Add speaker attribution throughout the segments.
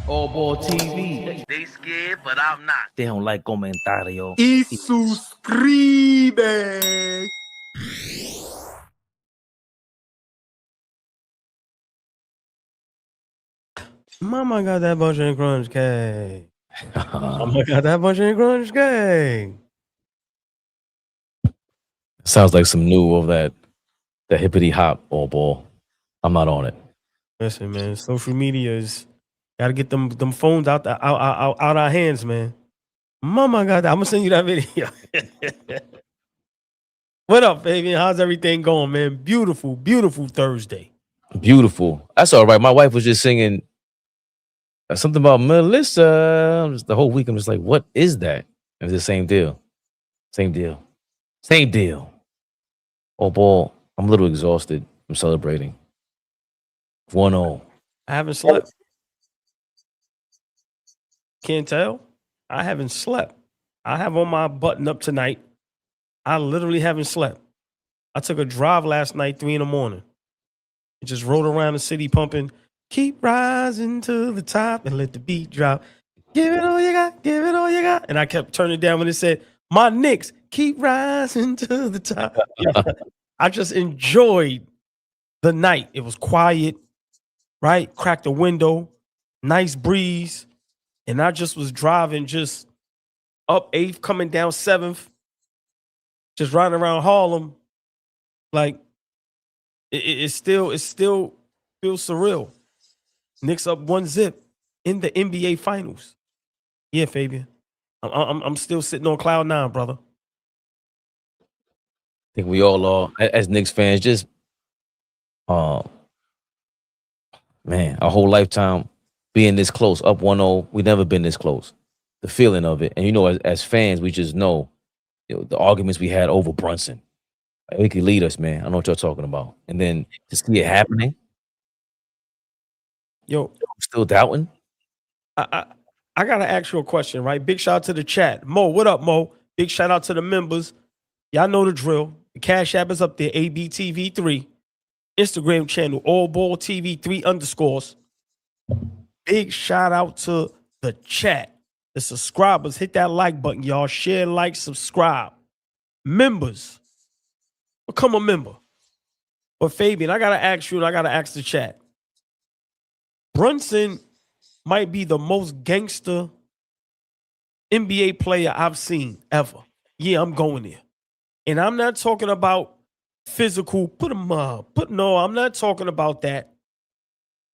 Speaker 1: All Ball TV.
Speaker 2: They scared, but I'm not.
Speaker 1: They don't like comentario.
Speaker 3: Y suscribe.
Speaker 4: Mama got that bunch of crunch cake. Mama got that bunch of crunch cake.
Speaker 5: Sounds like some new of that hippity hop all ball. I'm not on it.
Speaker 4: Listen, man, social media is gotta get them phones out our hands, man. Mama got that. I'm gonna send you that video. What up, baby? How's everything going, man? Beautiful, beautiful Thursday.
Speaker 5: Beautiful. That's all right. My wife was just singing something about Melissa. The whole week I'm just like, what is that? It was the same deal. Same deal. Same deal. Oh, ball. I'm a little exhausted. I'm celebrating. 1-0.
Speaker 4: I haven't slept. Can't tell. I haven't slept. I have on my button up tonight. I literally haven't slept. I took a drive last night, 3 a.m. and just rode around the city pumping, keep rising to the top and let the beat drop. Give it all you got, give it all you got. And I kept turning down when it said, my Knicks, keep rising to the top. I just enjoyed the night. It was quiet, right? Cracked the window, nice breeze. And I just was driving just up 8th, coming down 7th, just riding around Harlem. Like, it still feels surreal. Knicks up 1-0 in the NBA Finals. Yeah, Fabian. I'm still sitting on cloud 9, brother.
Speaker 5: I think we all are, as Knicks fans, just, man, our whole lifetime being this close, up 1-0, we never been this close. The feeling of it. And, you know, as fans, we just know, the arguments we had over Brunson. Like, it could lead us, man. I know what you're talking about. And then to see it happening,
Speaker 4: Yo,
Speaker 5: I'm still doubting.
Speaker 4: I gotta ask you a question, right? Big shout out to the chat. Mo, what up, Mo? Big shout out to the members. Y'all know the drill. The Cash App is up there, ABTV3. Instagram channel, All Ball TV 3_. Big shout out to the chat. The subscribers, hit that like button, y'all. Share, like, subscribe. Members, become a member. But Fabian, I gotta ask you, and I gotta ask the chat. Brunson might be the most gangster NBA player I've seen ever. Yeah, I'm going there. And I'm not talking about physical, put him up. No, I'm not talking about that.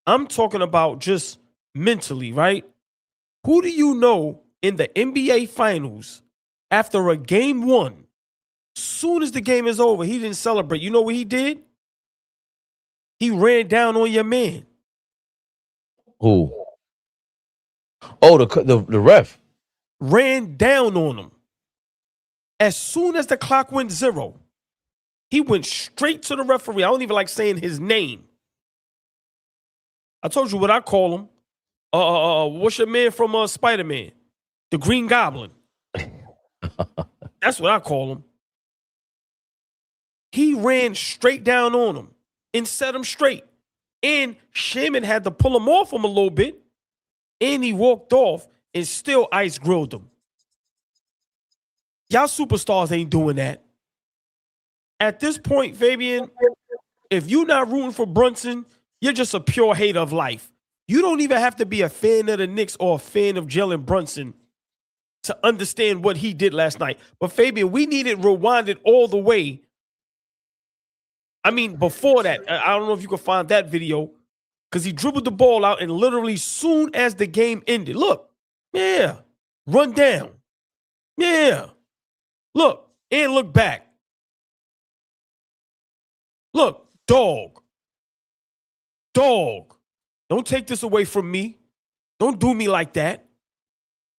Speaker 4: I'm talking about just mentally, right? Who do you know in the NBA Finals after a game 1, soon as the game is over, he didn't celebrate? You know what he did? He ran down on your man.
Speaker 5: Who? Oh, the ref.
Speaker 4: Ran down on him. As soon as the clock went 0, he went straight to the referee. I don't even like saying his name. I told you what I call him. What's your man from Spider-Man? The Green Goblin. That's what I call him. He ran straight down on him and set him straight. And Shaman had to pull him off him a little bit. And he walked off and still ice grilled him. Y'all superstars ain't doing that. At this point, Fabian, if you're not rooting for Brunson, you're just a pure hater of life. You don't even have to be a fan of the Knicks or a fan of Jalen Brunson to understand what he did last night. But Fabian, we need it rewinded all the way. I mean, before that, I don't know if you can find that video, because he dribbled the ball out and literally soon as the game ended, look, yeah, run down. Yeah, look, and look back. Look, dog. Don't take this away from me. Don't do me like that.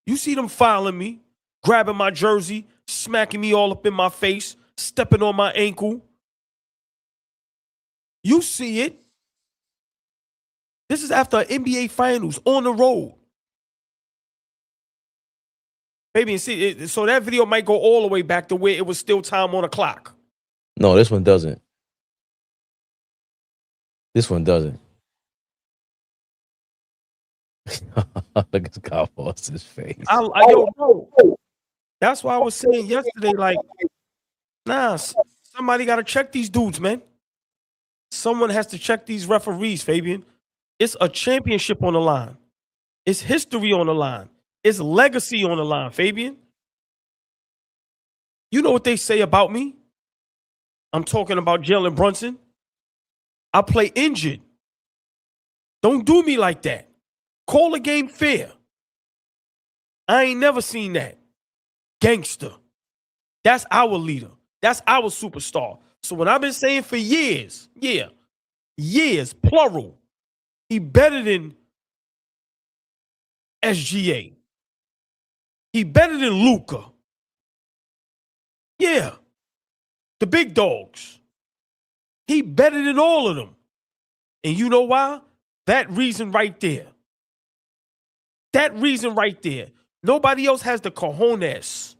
Speaker 4: You see them filing me, grabbing my jersey, smacking me all up in my face, stepping on my ankle. You see it. This is after an NBA Finals on the road. Baby, and see, so that video might go all the way back to where it was still time on the clock.
Speaker 5: No, this one doesn't. This one doesn't. Look at God Foster's face.
Speaker 4: Yo, bro, that's why I was saying yesterday, like, nah, somebody got to check these dudes, man. Someone has to check these referees, Fabian. It's a championship on the line. It's history on the line. It's legacy on the line, Fabian. You know what they say about me? I'm talking about Jalen Brunson. I play injured. Don't do me like that. Call a game fair. I ain't never seen that. Gangster. That's our leader. That's our superstar. So what I've been saying for years, years, plural, he better than SGA. He better than Luka. Yeah. The big dogs. He better than all of them. And you know why? That reason right there. That reason right there. Nobody else has the cojones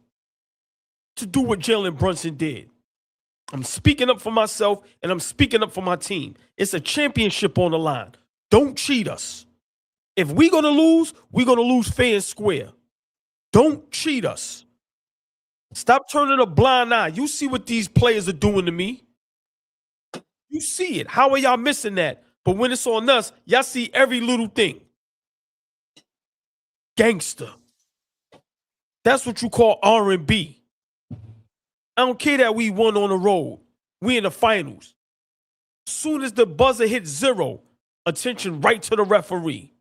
Speaker 4: to do what Jalen Brunson did. I'm speaking up for myself and I'm speaking up for my team. It's a championship on the line. Don't cheat us. If we're going to lose fair and square. Don't cheat us. Stop turning a blind eye. You see what these players are doing to me. You see it. How are y'all missing that? But when it's on us, y'all see every little thing. Gangster. That's what you call R&B. I don't care that we won on the road. We in the finals. Soon as the buzzer hits 0, attention right to the referee.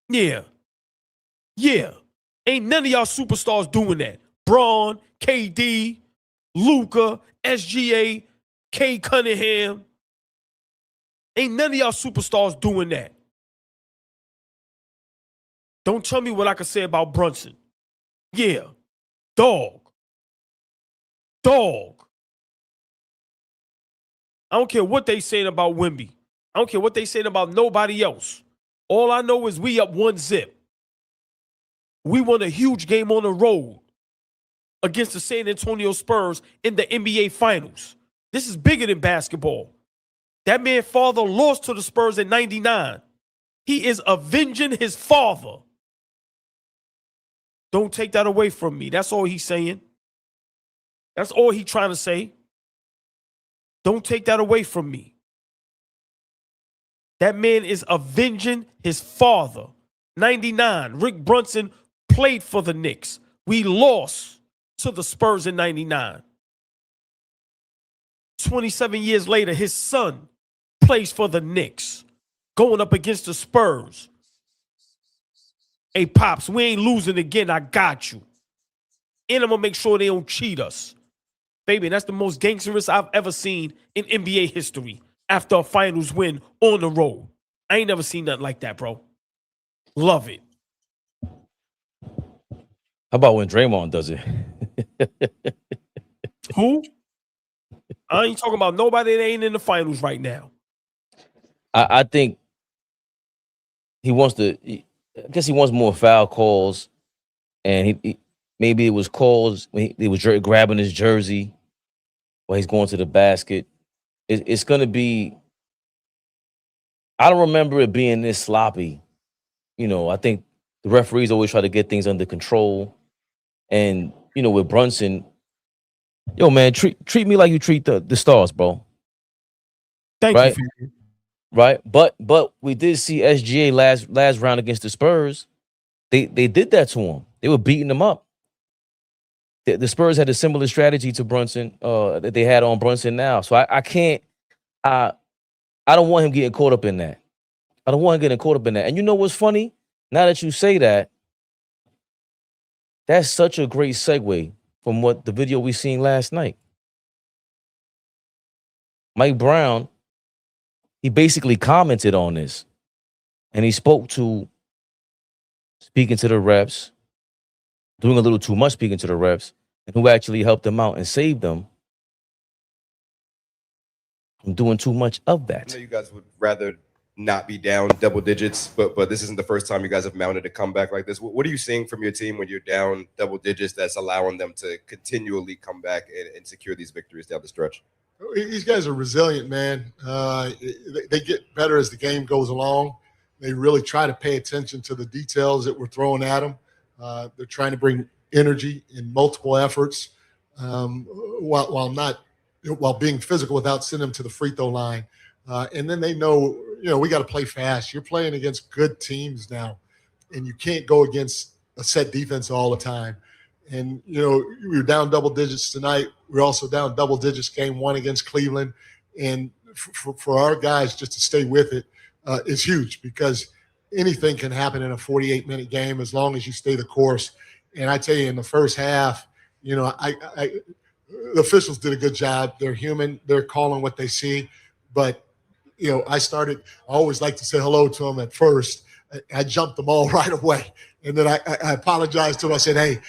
Speaker 4: Yeah. Ain't none of y'all superstars doing that. Braun, KD, Luka, SGA, K. Cunningham. Ain't none of y'all superstars doing that. Don't tell me what I can say about Brunson. Yeah. Dog. I don't care what they saying about Wemby. I don't care what they saying about nobody else. All I know is we up 1-0. We won a huge game on the road against the San Antonio Spurs in the NBA Finals. This is bigger than basketball. That man's father lost to the Spurs in 99. He is avenging his father. Don't take that away from me. That's all he's saying. That's all he's trying to say. Don't take that away from me. That man is avenging his father. 99, Rick Brunson played for the Knicks. We lost to the Spurs in 99. 27 years later, his son plays for the Knicks, going up against the Spurs. Hey, Pops, we ain't losing again. I got you. And I'm going to make sure they don't cheat us. Baby, that's the most gangsterous I've ever seen in NBA history after a finals win on the road. I ain't never seen nothing like that, bro. Love it.
Speaker 5: How about when Draymond does it?
Speaker 4: Who? I ain't talking about nobody that ain't in the finals right now.
Speaker 5: I think he wants to. I guess he wants more foul calls, and he maybe it was calls when he was grabbing his jersey while he's going to the basket. It's going to be. I don't remember it being this sloppy. You know, I think the referees always try to get things under control, and you know, with Brunson, yo man, treat me like you treat the stars, bro.
Speaker 4: Thank
Speaker 5: right?
Speaker 4: you.
Speaker 5: Right, but we did see SGA last round against the Spurs. They did that to him. They were beating him up. The Spurs had a similar strategy to Brunson that they had on Brunson now. So I can't. I don't want him getting caught up in that. I don't want him getting caught up in that. And you know what's funny? Now that you say that, that's such a great segue from what the video we seen last night. Mike Brown, he basically commented on this, and he spoke to speaking to the refs, doing a little too much speaking to the refs, and who actually helped them out and saved them from doing too much of that.
Speaker 2: I know you guys would rather not be down double digits, but this isn't the first time you guys have mounted a comeback like this. What are you seeing from your team when you're down double digits that's allowing them to continually come back and secure these victories down the stretch?
Speaker 3: These guys are resilient, man. They get better as the game goes along. They really try to pay attention to the details that we're throwing at them. They're trying to bring energy in multiple efforts while being physical without sending them to the free throw line. And then they know, we got to play fast. You're playing against good teams now, and you can't go against a set defense all the time. And, we were down double digits tonight. We're also down double digits game one against Cleveland. And for our guys just to stay with it is huge, because anything can happen in a 48-minute game as long as you stay the course. And I tell you, in the first half, the officials did a good job. They're human. They're calling what they see. But, I always like to say hello to them at first. I jumped them all right away. And then I apologized to them. I said, hey,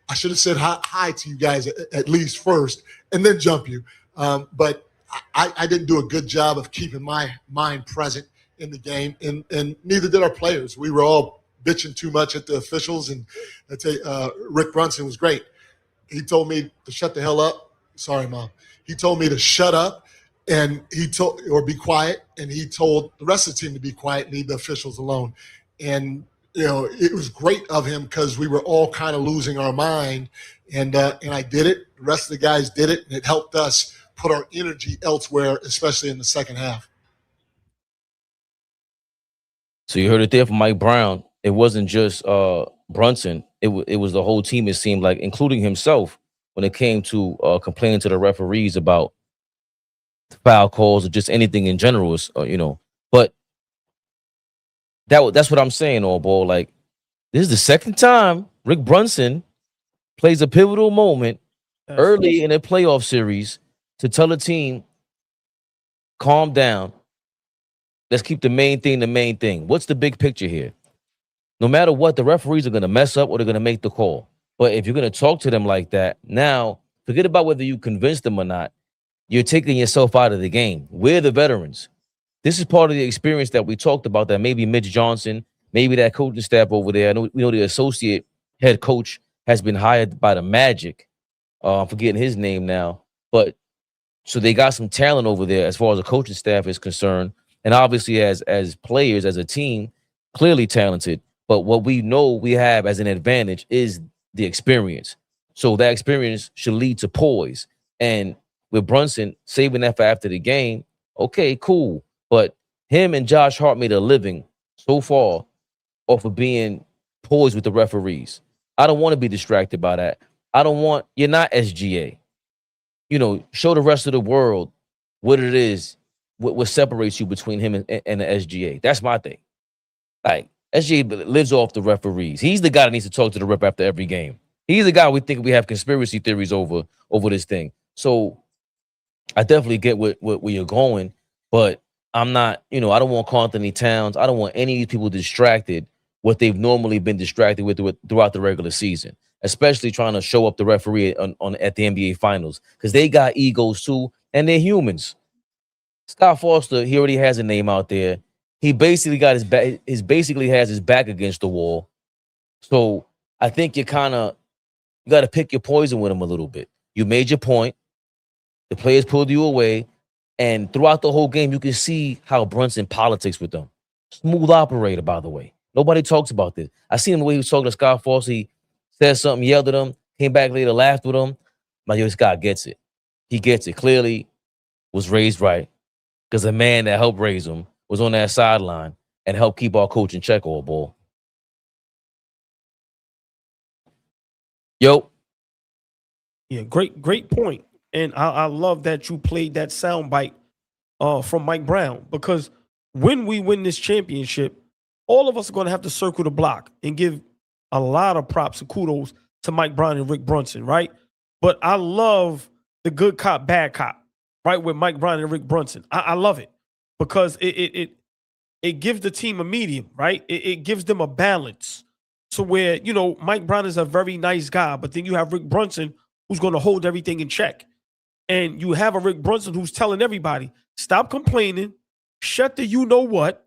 Speaker 3: I should have said hi to you guys at least first and then jump you. But I didn't do a good job of keeping my mind present in the game, and neither did our players. We were all bitching too much at the officials, and I tell you, Rick Brunson was great. He told me to shut the hell up. Sorry, Mom. He told me to shut up, and or be quiet, and he told the rest of the team to be quiet and leave the officials alone. And it was great of him, because we were all kind of losing our mind, and I did it. The rest of the guys did it, and it helped us put our energy elsewhere, especially in the second half.
Speaker 5: So you heard it there from Mike Brown. It wasn't just Brunson. It was the whole team, it seemed like, including himself, when it came to complaining to the referees about foul calls or just anything in general, But that's what I'm saying, all ball. Like, this is the second time Rick Brunson plays a pivotal moment early in a playoff series to tell a team, calm down. Let's keep the main thing the main thing. What's the big picture here? No matter what, the referees are going to mess up or they're going to make the call. But if you're going to talk to them like that, now forget about whether you convince them or not. You're taking yourself out of the game. We're the veterans. This is part of the experience that we talked about, that maybe Mitch Johnson, maybe that coaching staff over there. We know the associate head coach has been hired by the Magic. I'm forgetting his name now. But so they got some talent over there as far as the coaching staff is concerned. And obviously as players, as a team, clearly talented. But what we know we have as an advantage is the experience. So that experience should lead to poise. And with Brunson saving that for after the game, okay, cool. But him and Josh Hart made a living so far off of being poised with the referees. I don't want to be distracted by that. You're not SGA. Show the rest of the world what it is, what separates you between him and the SGA. That's my thing. Like, SGA lives off the referees. He's the guy that needs to talk to the ref after every game. He's the guy we think we have conspiracy theories over this thing. So I definitely get where you're going, but I'm not, I don't want Karl Anthony Towns. I don't want any of these people distracted what they've normally been distracted with throughout the regular season, especially trying to show up the referee at the NBA Finals, because they got egos too, and they're humans. Scott Foster, he already has a name out there. He basically got basically has his back against the wall. So I think you got to pick your poison with him a little bit. You made your point. The players pulled you away. And throughout the whole game, you can see how Brunson politics with them. Smooth operator, by the way. Nobody talks about this. I seen him the way he was talking to Scott Foster. He said something, yelled at him, came back later, laughed with him. This guy gets it. He gets it. Clearly was raised right, because the man that helped raise him was on that sideline and helped keep our coach in check, all ball. Yo.
Speaker 4: Yeah, great point. And I love that you played that soundbite from Mike Brown, because when we win this championship, all of us are going to have to circle the block and give a lot of props and kudos to Mike Brown and Rick Brunson, right? But I love the good cop, bad cop, right, with Mike Brown and Rick Brunson. I love it, because it gives the team a medium, right? It gives them a balance to where, Mike Brown is a very nice guy, but then you have Rick Brunson who's going to hold everything in check. And you have a Rick Brunson who's telling everybody, stop complaining, shut the you-know-what,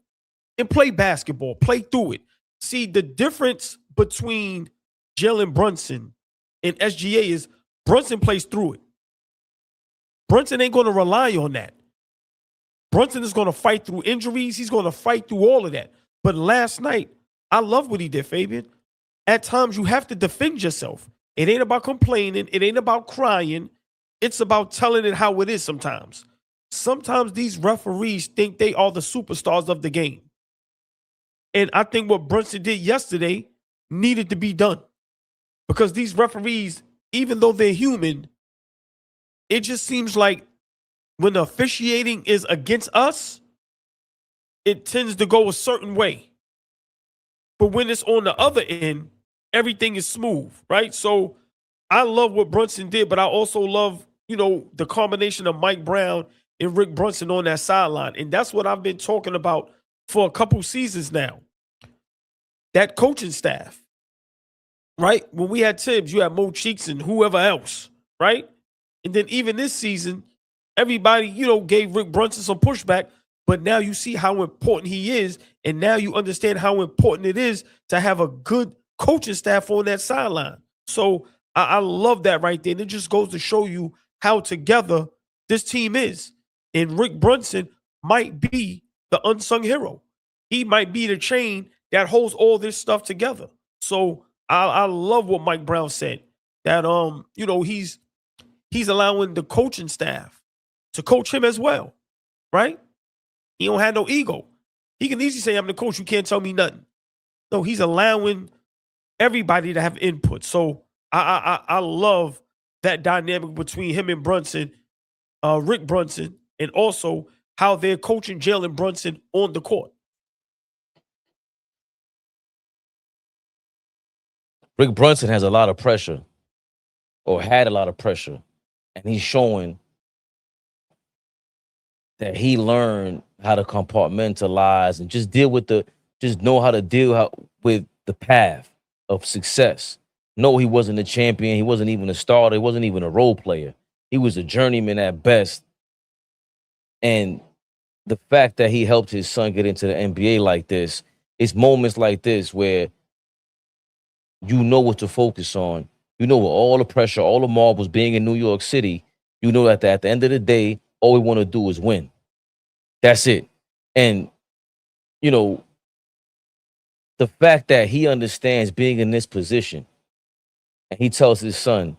Speaker 4: and play basketball, play through it. See, the difference between Jalen Brunson and SGA is Brunson plays through it. Brunson ain't going to rely on that. Brunson is going to fight through injuries. He's going to fight through all of that. But last night, I love what he did, Fabian. At times, you have to defend yourself. It ain't about complaining. It ain't about crying. It's about telling it how it is sometimes. Sometimes these referees think they are the superstars of the game. And I think what Brunson did yesterday needed to be done. Because these referees, even though they're human, it just seems like when the officiating is against us, it tends to go a certain way. But when it's on the other end, everything is smooth, right? So I love what Brunson did, but I also love, the combination of Mike Brown and Rick Brunson on that sideline. And that's what I've been talking about for a couple seasons now. That coaching staff, right? When we had Tibbs, you had Mo Cheeks and whoever else, right? And then even this season, everybody, gave Rick Brunson some pushback, but now you see how important he is, and now you understand how important it is to have a good coaching staff on that sideline. So I love that right there. And it just goes to show you how together this team is. And Rick Brunson might be the unsung hero. He might be the chain that holds all this stuff together. So I love what Mike Brown said, that he's allowing the coaching staff to coach him as well, right? He don't have no ego. He can easily say, I'm the coach, you can't tell me nothing. No, he's allowing everybody to have input. So I love that dynamic between him and Brunson, Rick Brunson, and also how they're coaching Jalen Brunson on the court.
Speaker 5: Rick Brunson has a lot of pressure, or had a lot of pressure, and he's showing that he learned how to compartmentalize and just know how to deal with the path of success. No, he wasn't a champion. He wasn't even a starter. He wasn't even a role player. He was a journeyman at best. And the fact that he helped his son get into the NBA like this, it's moments like this where you know what to focus on. You know, with all the pressure, all the marbles being in New York City, you know that at the end of the day, all we want to do is win. That's it. And, the fact that he understands being in this position, and he tells his son,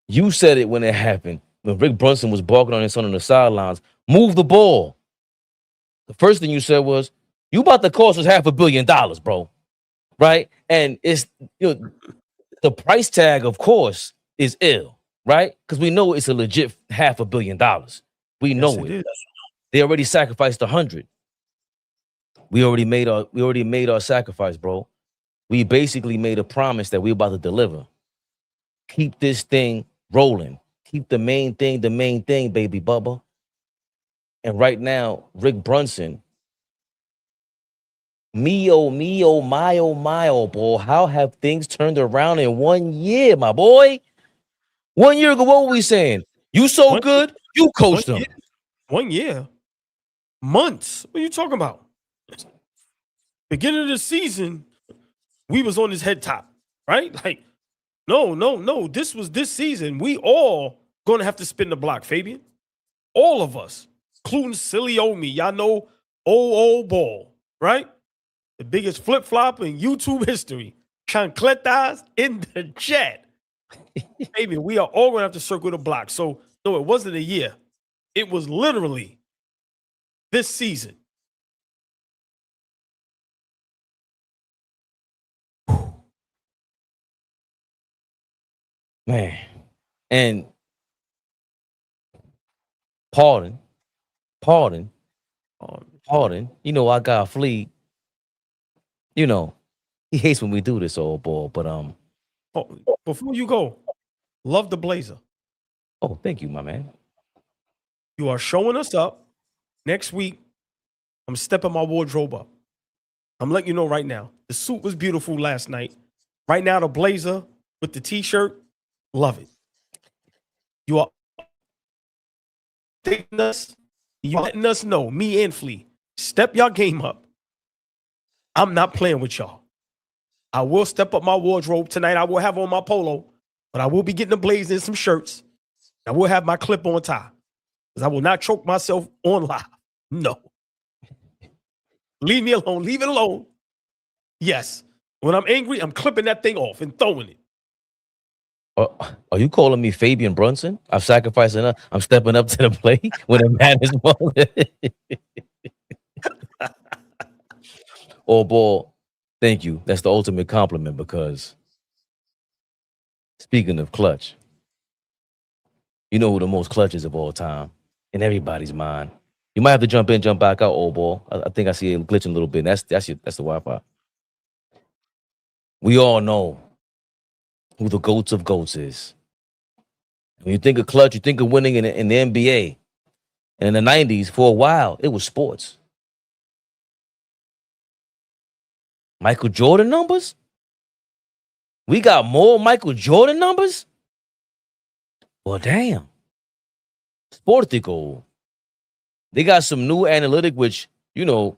Speaker 5: you said it when it happened, when Rick Brunson was barking on his son on the sidelines, move the ball. The first thing you said was, you about to cost us $500 million, bro. Right? And it's, the price tag, of course, is ill, right? Because we know it's a legit $500 million. We know it. They already sacrificed 100. We already made our sacrifice, bro. We basically made a promise that we're about to deliver. Keep this thing rolling. Keep the main thing, baby Bubba. And right now, Rick Brunson, my, boy, how have things turned around in 1 year, my boy? 1 year ago, what were we saying? You so good, you coached them.
Speaker 4: 1 year. Months. What are you talking about? Beginning of the season, we was on his head top, right? Like, no. This was this season. We all gonna have to spin the block, Fabian. All of us, including silly old me. Y'all know old ball, right? The biggest flip-flop in YouTube history. Chancletas in the chat. Baby, we are all gonna have to circle the block. So no, it wasn't a year. It was literally this season.
Speaker 5: Man. And pardon. You know, I got Flea. He hates when we do this, old boy. But
Speaker 4: before you go, love the blazer.
Speaker 5: Oh, thank you, my man.
Speaker 4: You are showing us up. Next week, I'm stepping my wardrobe up. I'm letting you know right now. The suit was beautiful last night. Right now, the blazer with the t-shirt, love it. You are taking us. You're letting us know, me and Flea, step your game up. I'm not playing with y'all. I will step up my wardrobe tonight. I will have on my polo, but I will be getting the blazer and some shirts. I will have my clip-on tie because I will not choke myself on live. No. Leave me alone. Leave it alone. Yes. When I'm angry, I'm clipping that thing off and throwing it.
Speaker 5: Are you calling me Fabian Brunson? I've sacrificed enough. I'm stepping up to the plate when it matters most. Oh, ball. Thank you. That's the ultimate compliment because speaking of clutch, you know who the most clutch is of all time in everybody's mind. You might have to jump in, jump back out, old ball. I think I see it glitching a little bit. That's the Wi-Fi. We all know who the GOATs of GOATs is. When you think of clutch, you think of winning in the NBA. And in the 90s, for a while, it was sports. Michael Jordan numbers? We got more Michael Jordan numbers? Well, damn. Sportico. They got some new analytic, which, you know,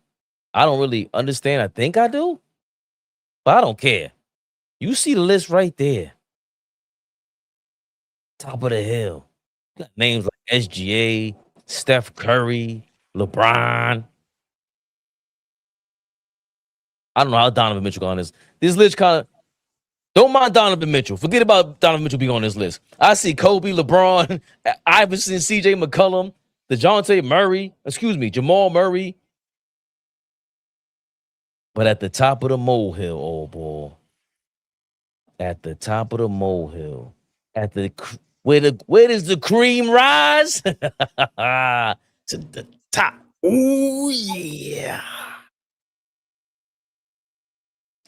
Speaker 5: I don't really understand. I think I do. But I don't care. You see the list right there. Top of the hill. You got names like SGA, Steph Curry, LeBron. I don't know how Donovan Mitchell got on this. This list kind of don't mind Donovan Mitchell. Forget about Donovan Mitchell being on this list. I see Kobe, LeBron, Iverson, CJ McCollum, Jamal Murray. But at the top of the molehill, old boy. At the top of the molehill. Where does the cream rise? To the top. Oh yeah.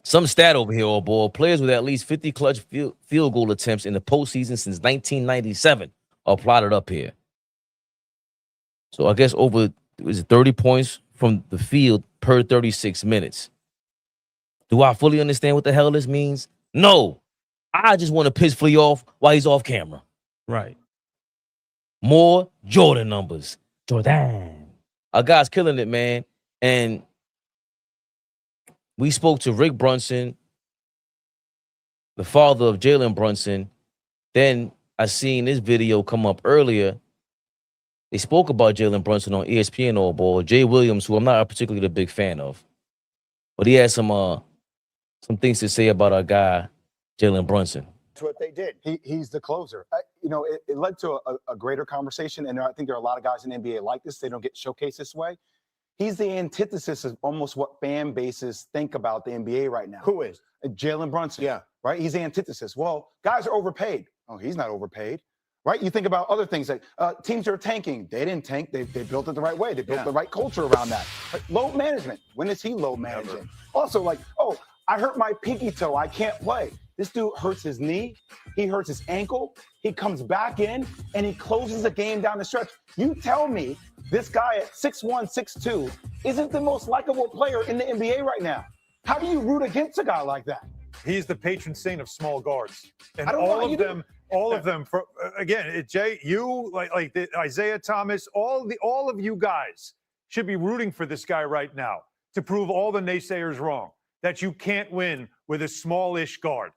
Speaker 5: Some stat over here, old boy. Players with at least 50 clutch field goal attempts in the postseason since 1997 are plotted up here. So I guess over 30 points from the field per 36 minutes. Do I fully understand what the hell this means? No. I just want to piss Flea off while he's off camera.
Speaker 4: Right.
Speaker 5: More Jordan numbers. Jordan. Our guy's killing it, man. And we spoke to Rick Brunson, the father of Jalen Brunson. Then I seen this video come up earlier. They spoke about Jalen Brunson on ESPN all ball. Jay Williams, who I'm not particularly a big fan of, but he had some things to say about our guy, Jalen Brunson.
Speaker 6: That's what they did. He's the closer. It led to a greater conversation, and I think there are a lot of guys in the NBA like this. They don't get showcased this way. He's the antithesis of almost what fan bases think about the NBA right now.
Speaker 7: Who is?
Speaker 6: Jalen Brunson.
Speaker 7: Yeah.
Speaker 6: Right? He's the antithesis. Well, guys are overpaid. Oh, he's not overpaid. Right? You think about other things like teams are tanking. They didn't tank. They built it the right way. They built the right culture around that. But load management. When is he load managing? Never. Also, like, oh, I hurt my pinky toe. I can't play. This dude hurts his knee. He hurts his ankle. He comes back in, and he closes the game down the stretch. You tell me this guy at 6'1", 6'2", isn't the most likable player in the NBA right now. How do you root against a guy like that?
Speaker 7: He's the patron saint of small guards. And
Speaker 6: I don't know,
Speaker 7: all of them, for again, Jay, you, like the Isaiah Thomas, all of you guys should be rooting for this guy right now to prove all the naysayers wrong, that you can't win with a smallish guard.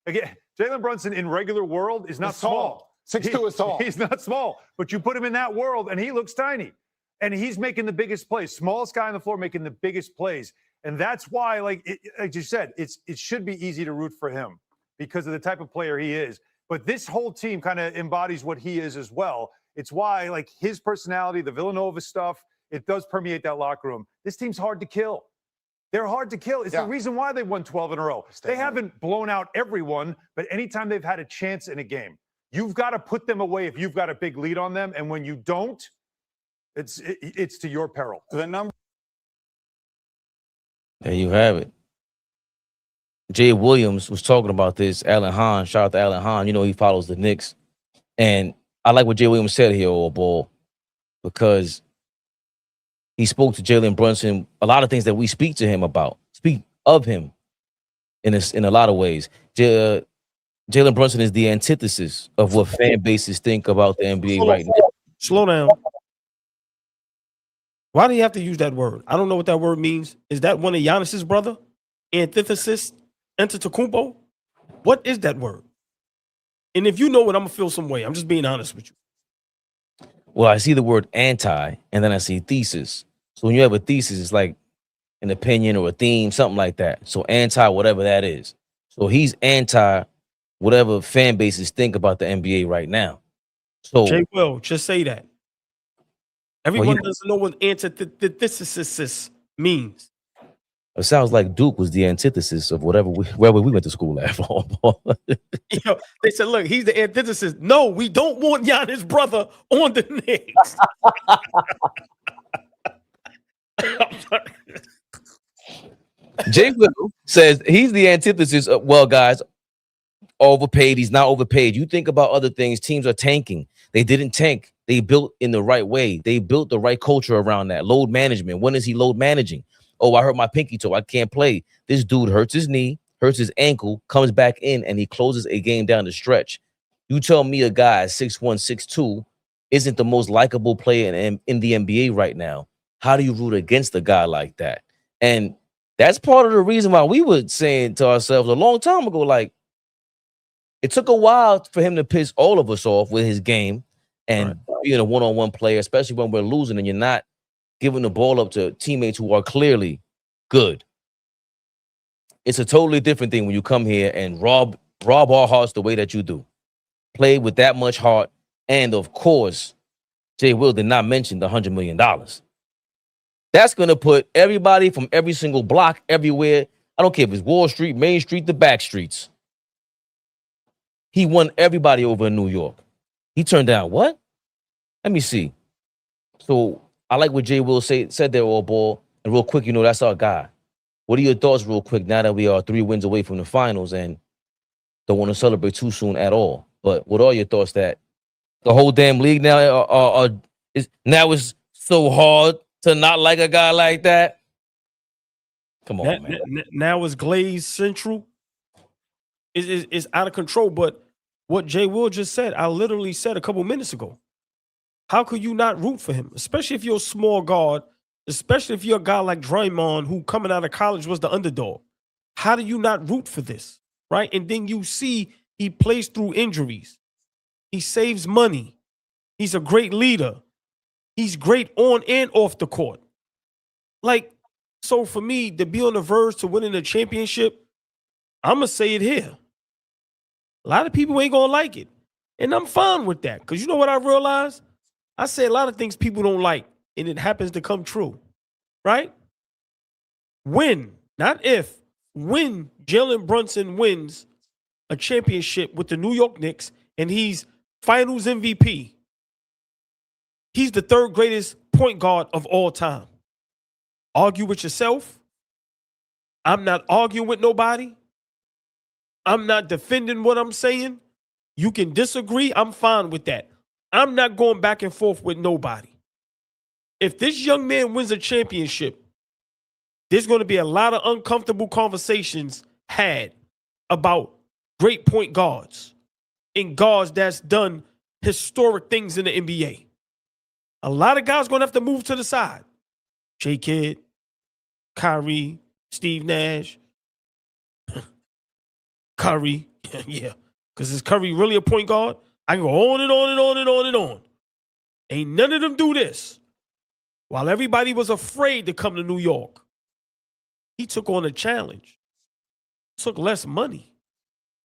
Speaker 7: Again, Jalen Brunson in regular world is not small.
Speaker 6: 6'2" is tall.
Speaker 7: He's not small, but you put him in that world and he looks tiny. And he's making the biggest plays. Smallest guy on the floor making the biggest plays. And that's why, like you said, it should be easy to root for him because of the type of player he is. But this whole team kind of embodies what he is as well. It's why, like, his personality, the Villanova stuff, it does permeate that locker room. This team's hard to kill. They're hard to kill. It's the reason why they won 12 in a row. They haven't blown out everyone, but anytime they've had a chance in a game, you've got to put them away if you've got a big lead on them. And when you don't, it's to your peril.
Speaker 6: The number.
Speaker 5: There you have it. Jay Williams was talking about this. Alan Hahn, shout out to Alan Hahn. You know, he follows the Knicks. And I like what Jay Williams said here, old ball, because he spoke to Jalen Brunson, a lot of things that we speak of him in a lot of ways. Jalen Brunson is the antithesis of what fan bases think about the NBA right now.
Speaker 4: Slow down. Why do you have to use that word? I don't know what that word means. Is that one of Giannis's brother? Antithesis? Antetokounmpo? What is that word? And if you know it, I'm going to feel some way. I'm just being honest with you.
Speaker 5: Well, I see the word anti, and then I see thesis. So when you have a thesis, it's like an opinion or a theme, something like that. So anti whatever that is. So he's anti whatever fan bases think about the NBA right now. So
Speaker 4: Jay Will, just say that.
Speaker 5: well,
Speaker 4: Everyone doesn't know what antithesis means.
Speaker 5: it sounds like Duke was the antithesis of wherever we went to school at.
Speaker 4: You know, they said, look, he's the antithesis. No, we don't want Giannis' brother on the Knicks.
Speaker 5: Jay Will says he's the antithesis of, well, guys, overpaid. He's not overpaid. You think about other things. Teams are tanking. They didn't tank. They built in the right way. They built the right culture around that. Load management. When is he load managing? Oh, I hurt my pinky toe. I can't play. This dude hurts his knee, hurts his ankle, comes back in, and he closes a game down the stretch. You tell me a guy 6'1", 6'2" isn't the most likable player in the NBA right now. How do you root against a guy like that? And that's part of the reason why we were saying to ourselves a long time ago, like, it took a while for him to piss all of us off with his game and being a one-on-one player, especially when we're losing and you're not giving the ball up to teammates who are clearly good. It's a totally different thing when you come here and rob our hearts the way that you do. Play with that much heart. And, of course, Jay Will did not mention the $100 million. That's going to put everybody from every single block, everywhere. I don't care if it's Wall Street, Main Street, the back streets. He won everybody over in New York. He turned down what? Let me see. So I like what Jay Will said there, all ball. And real quick, you know, that's our guy. What are your thoughts real quick now that we are 3 wins away from the finals and don't want to celebrate too soon at all? But what are your thoughts that the whole damn league now is so hard to not like a guy like that? Come on, man.
Speaker 4: Now is Glaze Central. Is out of control. But what Jay Will just said, I literally said a couple minutes ago. How could you not root for him? Especially if you're a small guard, especially if you're a guy like Draymond, who coming out of college was the underdog. How do you not root for this? Right? And then you see he plays through injuries. He saves money. He's a great leader. He's great on and off the court. Like, so for me to be on the verge to winning a championship, I'm going to say it here. A lot of people ain't going to like it. And I'm fine with that. Because you know what I realized? I say a lot of things people don't like, and it happens to come true. Right? When, not if, when Jalen Brunson wins a championship with the New York Knicks and he's finals MVP, he's the 3rd greatest point guard of all time. Argue with yourself. I'm not arguing with nobody. I'm not defending what I'm saying. You can disagree. I'm fine with that. I'm not going back and forth with nobody. If this young man wins a championship, there's going to be a lot of uncomfortable conversations had about great point guards and guards that's done historic things in the NBA. A lot of guys going to have to move to the side. J. Kidd, Kyrie, Steve Nash, Curry. Yeah. Because is Curry really a point guard? I can go on and on and on and on and on. Ain't none of them do this. While everybody was afraid to come to New York, he took on a challenge. Took less money.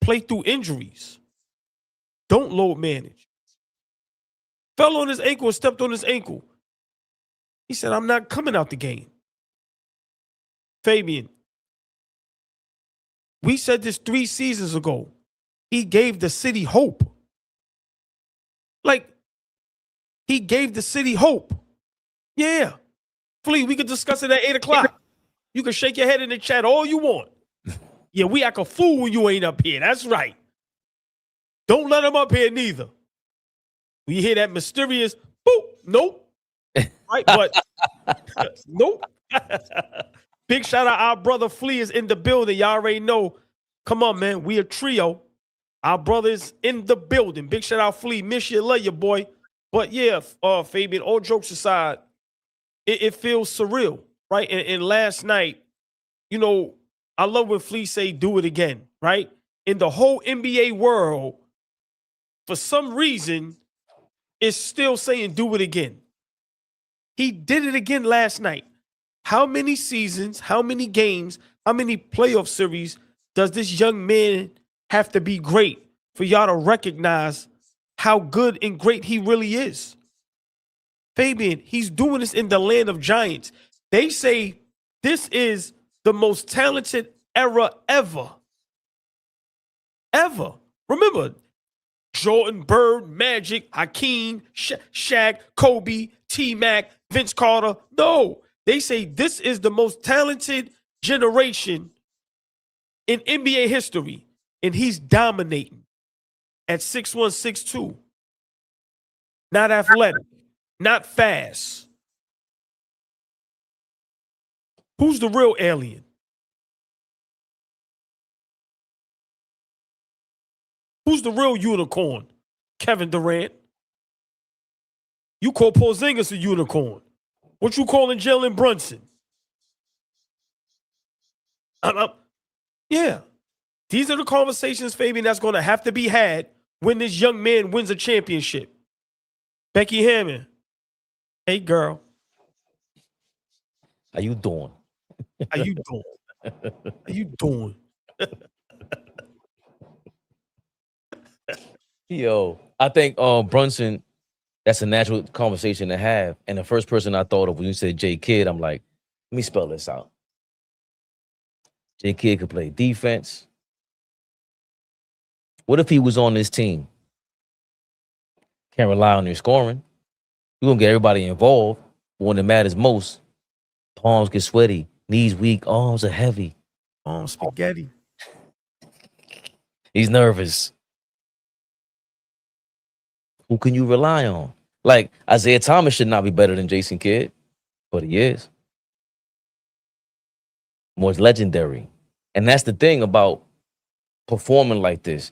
Speaker 4: Played through injuries. Don't load manage. Fell on his ankle and stepped on his ankle. He said, I'm not coming out the game. Fabian, we said this 3 seasons ago. He gave the city hope. Like, he gave the city hope. Yeah. Flea, we could discuss it at 8 o'clock. You can shake your head in the chat all you want. Yeah, we act a fool when you ain't up here. That's right. Don't let him up here neither. We hear that mysterious, boop, nope. Right, but nope. Big shout out, our brother Flea is in the building. Y'all already know. Come on, man. We a trio. Our brothers in the building. Big shout out, Flea. Miss you, love you, boy. But yeah, Fabian, all jokes aside, it feels surreal, right? And last night, you know, I love when Flea say do it again, right? In the whole NBA world, for some reason, it's still saying do it again. He did it again last night. How many seasons, how many games, how many playoff series does this young man have to be great for y'all to recognize how good and great he really is? Fabian, he's doing this in the land of giants. They say this is the most talented era ever. Ever. Remember, Jordan, Bird, Magic, Hakeem, Shaq, Kobe, T-Mac, Vince Carter. No, they say this is the most talented generation in NBA history, and he's dominating at 6'1", 6'2". Not athletic, not fast. Who's the real alien? Who's the real unicorn? Kevin Durant. You call Porzingis a unicorn. What you calling Jalen Brunson? Yeah. These are the conversations, Fabian, that's going to have to be had when this young man wins a championship. Becky Hammond. Hey, girl.
Speaker 5: How you doing?
Speaker 4: How you doing? How you doing?
Speaker 5: Yo, I think Brunson, that's a natural conversation to have. And the first person I thought of when you said J Kidd, I'm like, let me spell this out. J Kidd could play defense. What if he was on this team? Can't rely on your scoring. You're going to get everybody involved. But when it matters most, palms get sweaty, knees weak, arms are heavy.
Speaker 4: Spaghetti.
Speaker 5: He's nervous. Who can you rely on? Like, Isaiah Thomas should not be better than Jason Kidd, but he is. More legendary. And that's the thing about performing like this.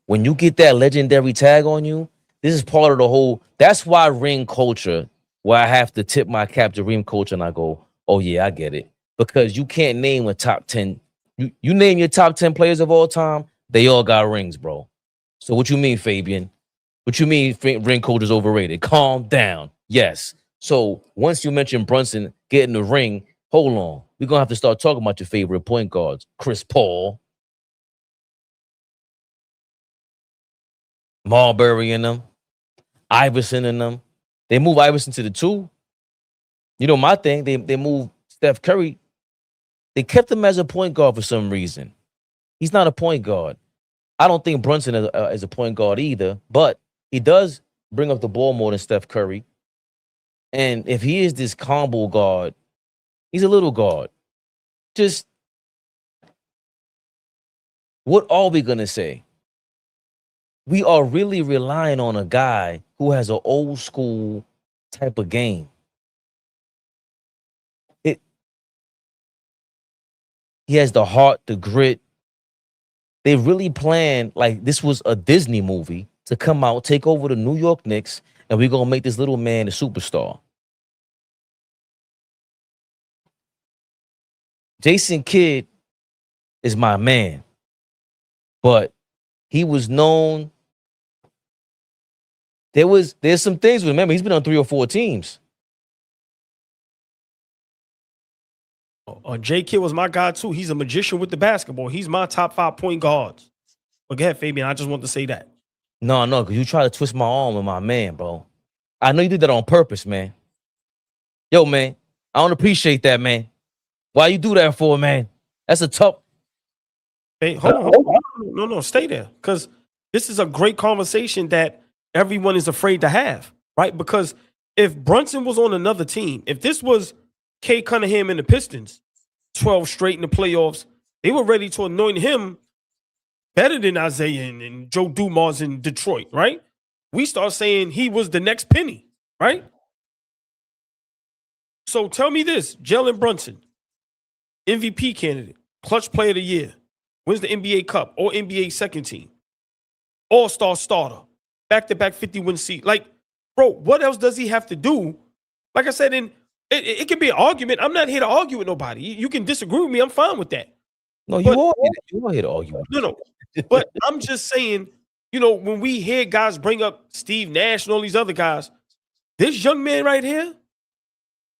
Speaker 5: When you get that legendary tag on you, this is part of the whole. That's why ring culture, where I have to tip my cap to ring culture and I go, oh yeah, I get it. Because you can't name a top 10. You name your top 10 players of all time, they all got rings, bro. So what you mean, Fabian? What you mean ring culture is overrated? Calm down. Yes. So once you mention Brunson getting the ring, hold on. We're going to have to start talking about your favorite point guards. Chris Paul. Marbury in them. Iverson in them. They move Iverson to the 2. You know my thing. They move Steph Curry. They kept him as a point guard for some reason. He's not a point guard. I don't think Brunson is a point guard either, but he does bring up the ball more than Steph Curry. And if he is this combo guard, he's a little guard. Just, what are we going to say? We are really relying on a guy who has an old school type of game. He has the heart, the grit. They really planned like this was a Disney movie to come out, take over the New York Knicks, and we're going to make this little man a superstar. Jason Kidd is my man, but he was known. There's some things. Remember, he's been on 3 or 4 teams.
Speaker 4: J Kidd was my guy too. He's a magician with the basketball. He's my top 5 point guards. But go ahead, Fabian. I just want to say that.
Speaker 5: No, because you try to twist my arm with my man, bro. I know you did that on purpose, man. Yo, man, I don't appreciate that, man. Why you do that for, man? That's a tough.
Speaker 4: Hey, hold on. No, stay there. Because this is a great conversation that everyone is afraid to have, right? Because if Brunson was on another team, if this was Kay Cunningham and the Pistons, 12 straight in the playoffs, they were ready to anoint him better than Isaiah and Joe Dumars in Detroit, right? We start saying he was the next penny, right? So tell me this, Jalen Brunson, MVP candidate, clutch player of the year, wins the NBA Cup, or NBA second team, all-star starter, back-to-back 50-win seat. Like, bro, what else does he have to do? Like I said, it can be an argument. I'm not here to argue with nobody. You can disagree with me. I'm fine with that.
Speaker 5: No, you are here to argue.
Speaker 4: No. But I'm just saying, when we hear guys bring up Steve Nash and all these other guys, this young man right here,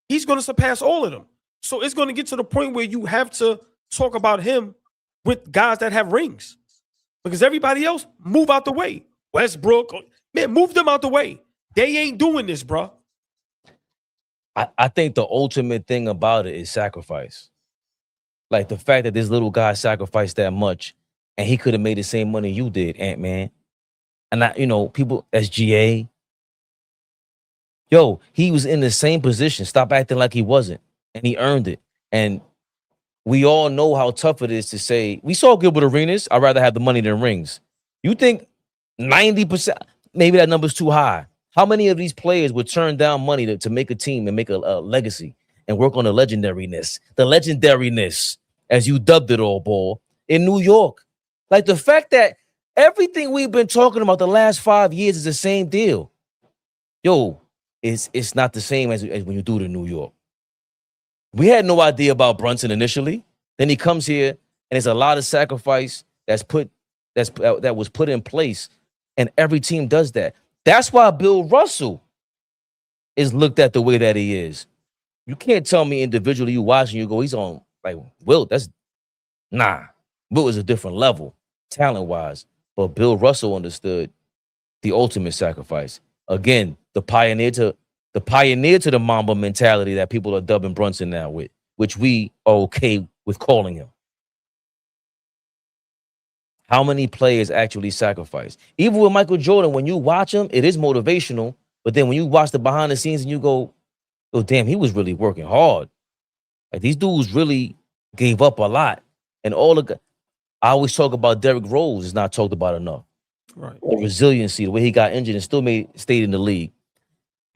Speaker 4: he's going to surpass all of them. So it's going to get to the point where you have to talk about him with guys that have rings, because everybody else move out the way. Westbrook, man, move them out the way. They ain't doing this, bro.
Speaker 5: I think the ultimate thing about it is sacrifice. Like the fact that this little guy sacrificed that much and he could have made the same money you did, Ant-Man. And people SGA. Yo, he was in the same position. Stop acting like he wasn't. And he earned it. And we all know how tough it is to say, we saw Gilbert Arenas. I'd rather have the money than rings. You think 90%, maybe that number's too high. How many of these players would turn down money to make a team and make a legacy and work on the legendariness, as you dubbed it all, ball, in New York? Like the fact that everything we've been talking about the last 5 years is the same deal. Yo, it's not the same as when you do it in New York. We had no idea about Brunson initially. Then he comes here, and there's a lot of sacrifice that was put in place, and every team does that. That's why Bill Russell is looked at the way that he is. You can't tell me individually you watch and you go, he's on like Wilt. Wilt is a different level, talent-wise. But Bill Russell understood the ultimate sacrifice. Again, the pioneer to the Mamba mentality that people are dubbing Brunson now with, which we are okay with calling him. How many players actually sacrifice? Even with Michael Jordan, when you watch him, it is motivational. But then when you watch the behind the scenes and you go, oh, damn, he was really working hard. Like these dudes really gave up a lot. And I always talk about Derrick Rose is not talked about enough.
Speaker 4: Right.
Speaker 5: The resiliency, the way he got injured and still stayed in the league.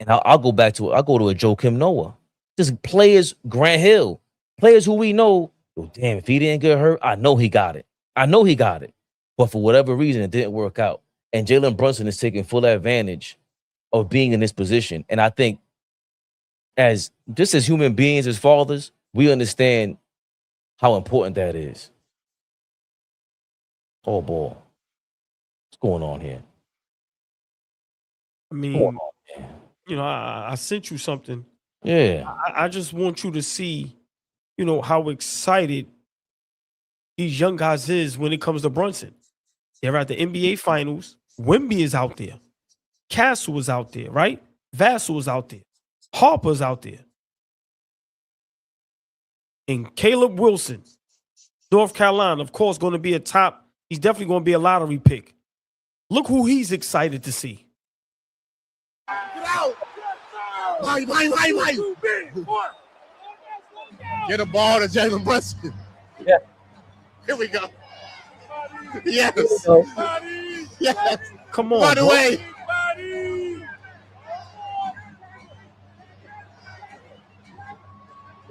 Speaker 5: And I'll go to a Joakim Noah. Just players, Grant Hill, players who we know, oh, damn, if he didn't get hurt, I know he got it. But for whatever reason, it didn't work out. And Jalen Brunson is taking full advantage of being in this position. And I think as human beings, as fathers, we understand how important that is. Oh, boy. What's going on here?
Speaker 4: I mean, I sent you something.
Speaker 5: Yeah.
Speaker 4: I just want you to see, how excited these young guys is when it comes to Brunson. They're at the NBA Finals. Wemby is out there. Castle is out there, right? Vassell is out there. Harper's out there. And Caleb Wilson, North Carolina, of course, going to be he's definitely going to be a lottery pick. Look who he's excited to see.
Speaker 8: Get out! Why? Get a ball to Jalen Brunson.
Speaker 5: Yeah.
Speaker 8: Here we go. Yes. Yes.
Speaker 4: Come on.
Speaker 8: By the way.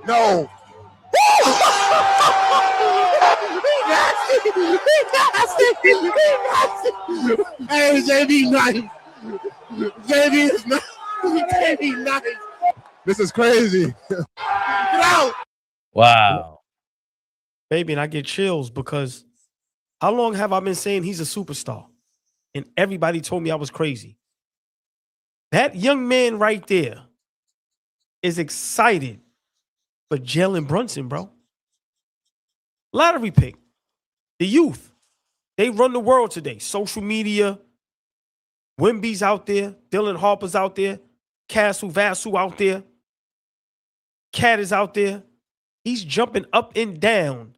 Speaker 8: No. Hey, JB nice. JB is nice. JB nice. This is crazy. Get out.
Speaker 5: Wow.
Speaker 4: Baby, and I get chills because how long have I been saying he's a superstar? And everybody told me I was crazy. That young man right there is excited for Jalen Brunson, bro. Lottery pick. The youth. They run the world today. Social media. Wemby's out there. Dylan Harper's out there. Castle Vassell out there. Cat is out there. He's jumping up and down.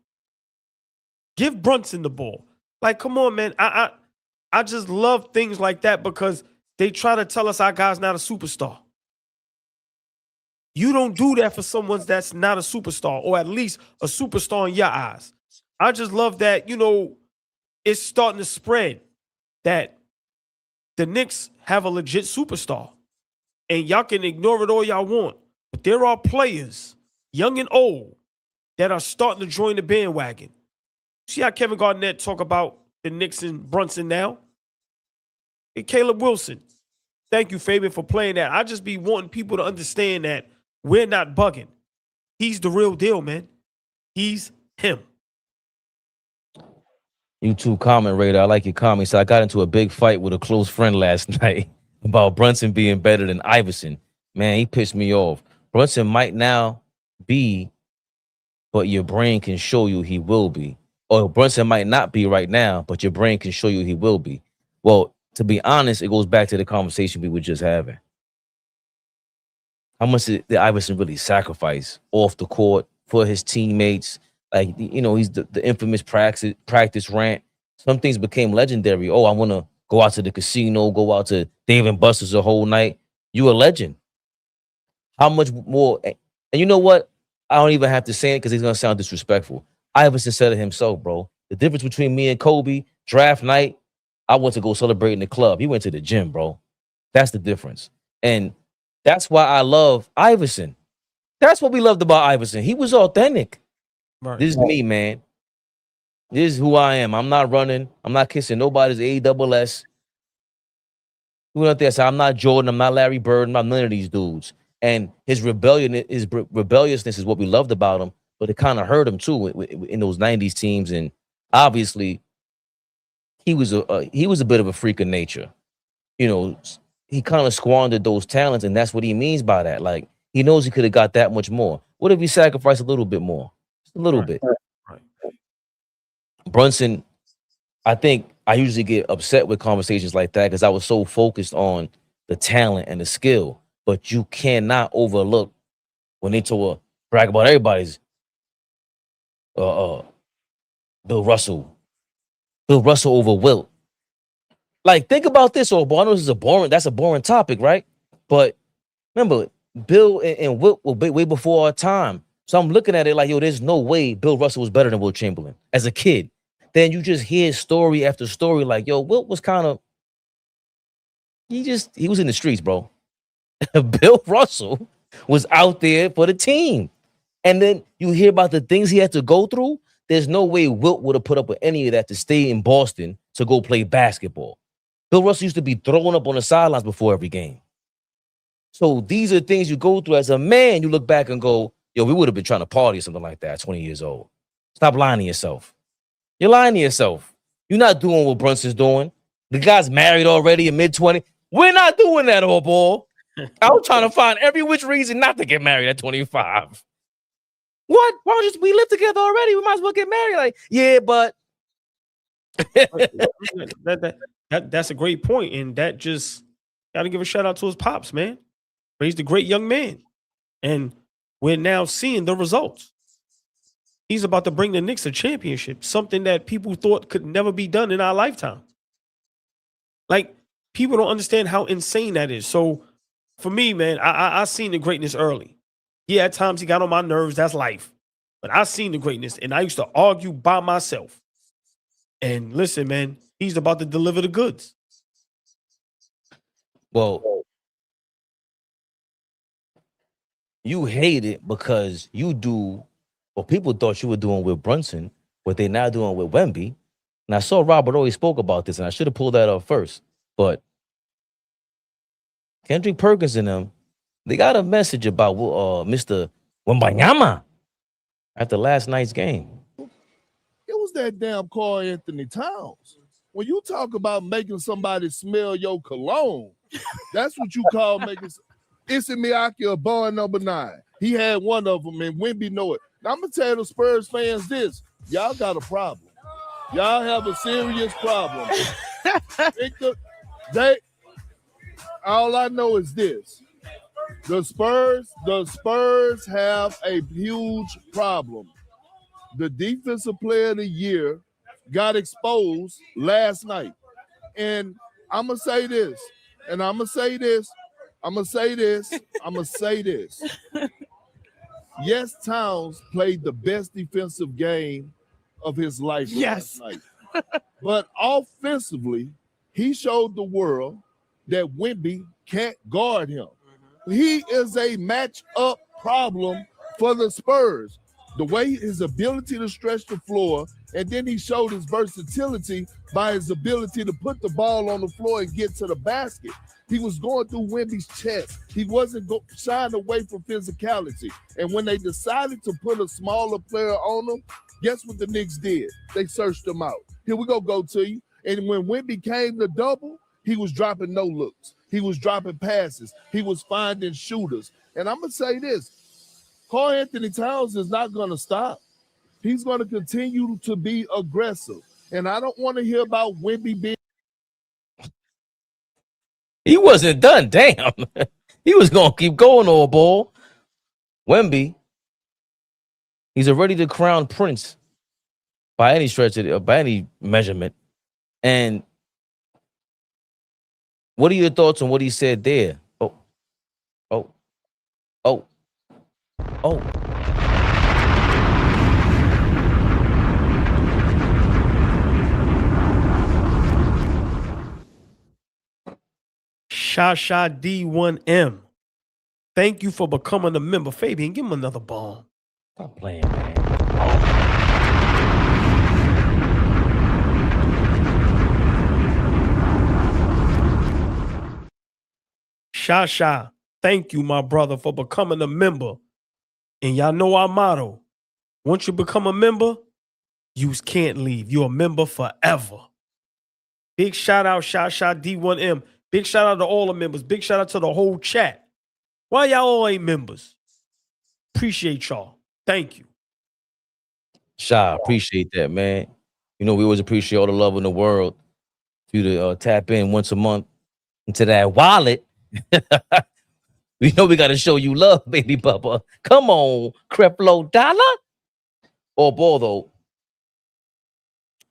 Speaker 4: Give Brunson the ball. Like, come on, man. I just love things like that because they try to tell us our guy's not a superstar. You don't do that for someone that's not a superstar, or at least a superstar in your eyes. I just love that, it's starting to spread that the Knicks have a legit superstar. And y'all can ignore it all y'all want. But there are players, young and old, that are starting to join the bandwagon. See how Kevin Garnett talk about the Knicks and Brunson now? And Caleb Wilson. Thank you, Fabian, for playing that. I just be wanting people to understand that we're not bugging. He's the real deal, man. He's him.
Speaker 5: YouTube comment, Raider. I like your comment. So I got into a big fight with a close friend last night about Brunson being better than Iverson. Man, he pissed me off. Brunson might now be but your brain can show you he will be. Or Brunson might not be right now, but your brain can show you he will be. Well, to be honest, it goes back to the conversation we were just having. How much did Iverson really sacrifice off the court for his teammates? Like, he's the infamous practice rant. Some things became legendary. Oh, I want to go out to the casino, go out to Dave & Buster's a whole night. You a legend. How much more? And you know what? I don't even have to say it because he's going to sound disrespectful. Iverson said it himself, bro. The difference between me and Kobe, draft night, I went to go celebrate in the club. He went to the gym, bro. That's the difference. And that's why I love Iverson. That's what we loved about Iverson. He was authentic.
Speaker 4: Right.
Speaker 5: This is me, man. This is who I am. I'm not running. I'm not kissing nobody's ASS. Who out there say I'm not Jordan. I'm not Larry Bird. I'm not none of these dudes. And his rebelliousness is what we loved about him, but it kind of hurt him too in those 90s teams. And obviously, he was a bit of a freak of nature. He kind of squandered those talents, and that's what he means by that. Like, he knows he could have got that much more. What if he sacrificed a little bit more? Just a little bit.
Speaker 4: Right.
Speaker 5: Brunson, I think I usually get upset with conversations like that because I was so focused on the talent and the skill. But you cannot overlook when they brag about everybody's Bill Russell. Bill Russell over Wilt. Like, think about this, or I know this is that's a boring topic, right? But remember, Bill and Wilt were way before our time. So I'm looking at it like, yo, there's no way Bill Russell was better than Wilt Chamberlain as a kid. Then you just hear story after story like, yo, Wilt was kind of, he was in the streets, bro. Bill Russell was out there for the team. And then you hear about the things he had to go through. There's no way Wilt would have put up with any of that to stay in Boston to go play basketball. Bill Russell used to be throwing up on the sidelines before every game. So these are things you go through as a man. You look back and go, yo, we would have been trying to party or something like that at 20 years old. Stop lying to yourself. You're lying to yourself. You're not doing what Brunson's doing. The guy's married already in mid-20. We're not doing that, old ball. I was trying to find every which reason not to get married at 25. What? Why don't we live together already? We might as well get married. Like, yeah, but
Speaker 4: that's a great point, and that just got to give a shout out to his pops, man. Raised a great young man, and we're now seeing the results. He's about to bring the Knicks a championship, something that people thought could never be done in our lifetime. Like, people don't understand how insane that is. So, for me, man, I seen the greatness early. Yeah, at times he got on my nerves. That's life. But I seen the greatness, and I used to argue by myself. And listen, man, he's about to deliver the goods.
Speaker 5: Well, you hate it because you do what people thought you were doing with Brunson, what they're now doing with Wemby. And I saw Robert always spoke about this, and I should have pulled that up first. But Kendrick Perkins and them, they got a message about Mr. Wembanyama after last night's game.
Speaker 8: It was that damn Karl Anthony Towns. When you talk about making somebody smell your cologne, that's what you call making. Issey Miyake, a bar number 9. He had one of them, and Wemby know it. Now, I'm going to tell the Spurs fans this. Y'all got a problem. Y'all have a serious problem. All I know is this. The Spurs have a huge problem. The defensive player of the year got exposed last night. And I'm going to say this, and I'm going to say this, I'm going to say this, I'm going to say this. Yes, Towns played the best defensive game of his life last night. But offensively, he showed the world that Wemby can't guard him. He is a matchup problem for the Spurs. The way his ability to stretch the floor, and then he showed his versatility by his ability to put the ball on the floor and get to the basket. He was going through Wemby's chest. He wasn't shying away from physicality. And when they decided to put a smaller player on him, guess what the Knicks did? They searched him out. Here we go to you. And when Wemby came to double, he was dropping no looks. He was dropping passes. He was finding shooters. And I'm going to say this. Karl Anthony Towns is not going to stop. He's going to continue to be aggressive. And I don't want to hear about Wemby being.
Speaker 5: He wasn't done. Damn. He was going to keep going, old ball. Wemby, he's already the crown prince by any stretch of it, by any measurement. And what are your thoughts on what he said there? Oh.
Speaker 4: Shasha D1M. Thank you for becoming a member. Fabian, give him another bomb.
Speaker 5: Stop playing, man.
Speaker 4: Shasha, thank you, my brother, for becoming a member. And y'all know our motto. Once you become a member, you can't leave. You're a member forever. Big shout out, Shasha D1M. Big shout out to all the members. Big shout out to the whole chat. Why y'all all ain't members? Appreciate y'all. Thank you.
Speaker 5: Sha, appreciate that, man. You know, we always appreciate all the love in the world for you to tap in once a month into that wallet. We know we got to show you love, baby Bubba. Come on, Creflo Dollar. Or ball, though.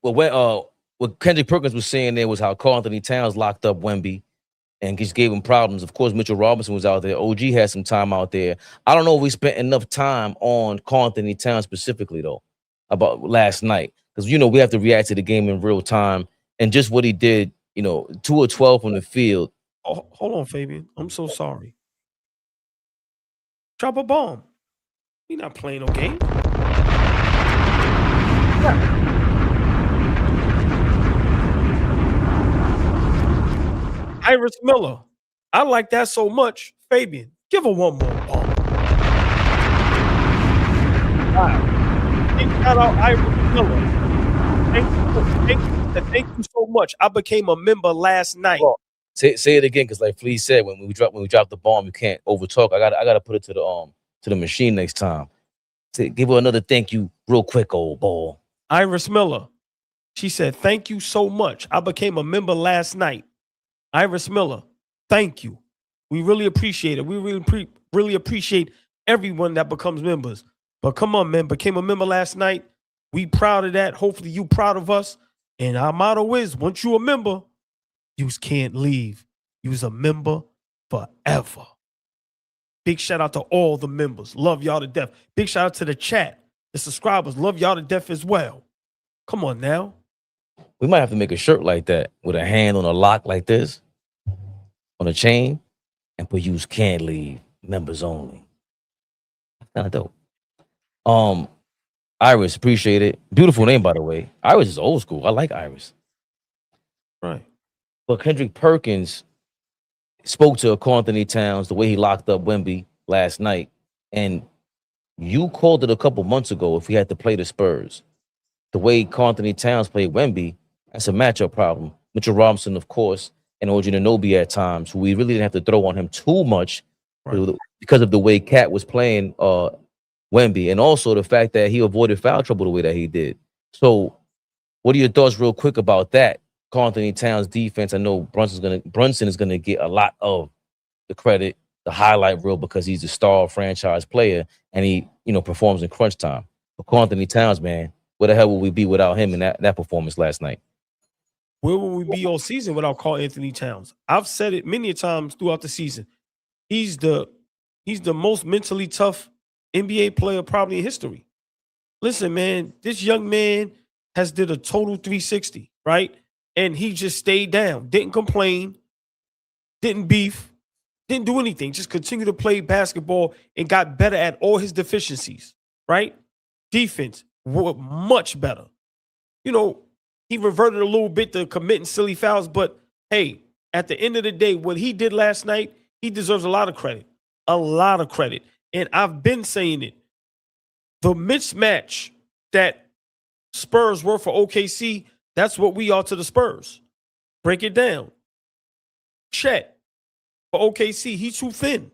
Speaker 5: Well, what Kendrick Perkins was saying there was how Karl Anthony Towns locked up Wemby and just gave him problems. Of course, Mitchell Robinson was out there. OG had some time out there. I don't know if we spent enough time on Karl Anthony Towns specifically, though, about last night. Because, you know, we have to react to the game in real time. And just what he did, you know, 2 of 12 from the field.
Speaker 4: Oh, hold on, Fabian. I'm so sorry. Drop a bomb. You're not playing no game. Iris Miller. I like that so much. Fabian, give her one more ball. Wow. Big shout out Iris Miller. Thank you so much. I became a member last night.
Speaker 5: Well, say it again, because like Flea said, when we drop the bomb, you can't overtalk. I gotta put it to the machine next time. Give her another thank you real quick, old ball.
Speaker 4: Iris Miller. She said, thank you so much. I became a member last night. Iris Miller, thank you. We really appreciate it. We really appreciate everyone that becomes members. But come on, man, became a member last night. We proud of that. Hopefully you proud of us. And our motto is, once you a member, you can't leave. You's a member forever. Big shout out to all the members. Love y'all to death. Big shout out to the chat, the subscribers. Love y'all to death as well. Come on now.
Speaker 5: We might have to make a shirt like that with a hand on a lock like this, on a chain, and put "Use can't leave, members only." Kind of dope. Iris, appreciate it. Beautiful name, by the way. Iris is old school. I like Iris.
Speaker 4: Right.
Speaker 5: But Kendrick Perkins spoke to Karl Anthony Towns the way he locked up Wemby last night, and you called it a couple months ago. If we had to play the Spurs, the way Karl Anthony Towns played Wemby, that's a matchup problem. Mitchell Robinson, of course, and OG Anunoby at times, who we really didn't have to throw on him too much because of the way Cat was playing Wemby, and also the fact that he avoided foul trouble the way that he did. So what are your thoughts real quick about that? Karl Anthony Towns defense. I know Brunson is gonna get a lot of the credit, the highlight reel, because he's a star franchise player and he, you know, performs in crunch time. But Karl Anthony Towns, man, where the hell would we be without him in that performance last night?
Speaker 4: Where will we be all season without Karl Anthony Towns? I've said it many times throughout the season. He's the most mentally tough NBA player probably in history. Listen, man, this young man has did a total 360, right? And he just stayed down, didn't complain, didn't beef, didn't do anything, just continued to play basketball and got better at all his deficiencies, right? Defense, much better. You know, he reverted a little bit to committing silly fouls, but hey, at the end of the day, what he did last night, he deserves a lot of credit. A lot of credit. And I've been saying it. The mismatch that Spurs were for OKC, that's what we are to the Spurs. Break it down. Chet for OKC, he's too thin.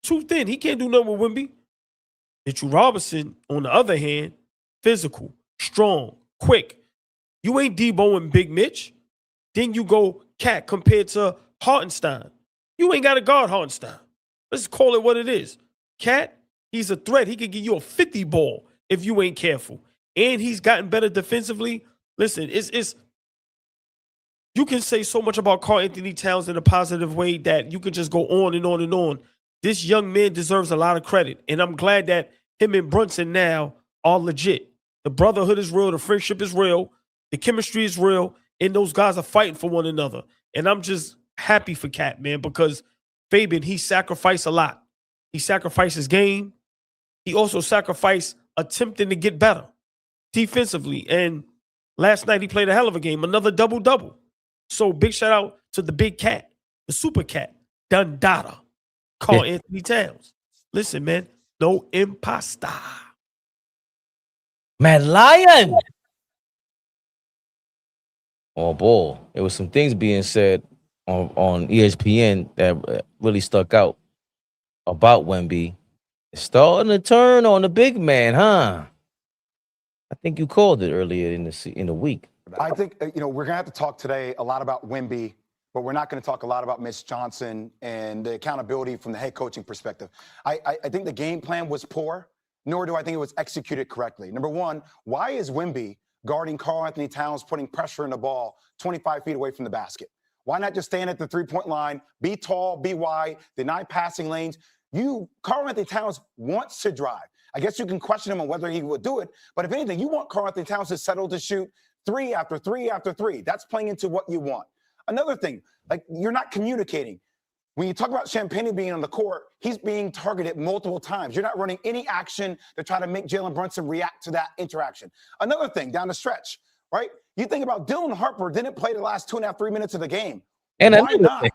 Speaker 4: Too thin. He can't do nothing with Wemby. Mitchell Robinson, on the other hand, physical, strong, quick. You ain't Debo and Big Mitch. Then you go Cat compared to Hartenstein. You ain't got to guard Hartenstein. Let's call it what it is. Cat, he's a threat. He could give you a 50 ball if you ain't careful. And he's gotten better defensively. Listen, it's you can say so much about Karl Anthony Towns in a positive way that you can just go on and on and on. This young man deserves a lot of credit. And I'm glad that him and Brunson now are legit. The brotherhood is real. The friendship is real. The chemistry is real. And those guys are fighting for one another. And I'm just happy for Cat, man, because Fabian, he sacrificed a lot. He sacrificed his game. He also sacrificed attempting to get better defensively. And last night he played a hell of a game, another double-double. So big shout out to the big cat, the super cat, Dundada, Karl Anthony Towns. Listen, man, no imposter.
Speaker 5: Mad Lion. Oh, boy. There was some things being said on ESPN that really stuck out about Wemby. It's starting to turn on the big man, huh? I think you called it earlier in the week.
Speaker 6: I think, we're going to have to talk today a lot about Wemby, but we're not going to talk a lot about Mitch Johnson and the accountability from the head coaching perspective. I think the game plan was poor, nor do I think it was executed correctly. Number one, why is Wemby guarding Karl Anthony Towns, putting pressure in the ball 25 feet away from the basket? Why not just stand at the three-point line, be tall, be wide, deny passing lanes? Karl Anthony Towns wants to drive. I guess you can question him on whether he would do it, but if anything, you want Karl Anthony Towns to settle to shoot 3 after 3 after 3. That's playing into what you want. Another thing, you're not communicating. When you talk about Champagne being on the court, he's being targeted multiple times. You're not running any action to try to make Jalen Brunson react to that interaction. Another thing, down the stretch, right? You think about Dylan Harper didn't play the last 2.5, 3 minutes of the game.
Speaker 5: And
Speaker 6: why not?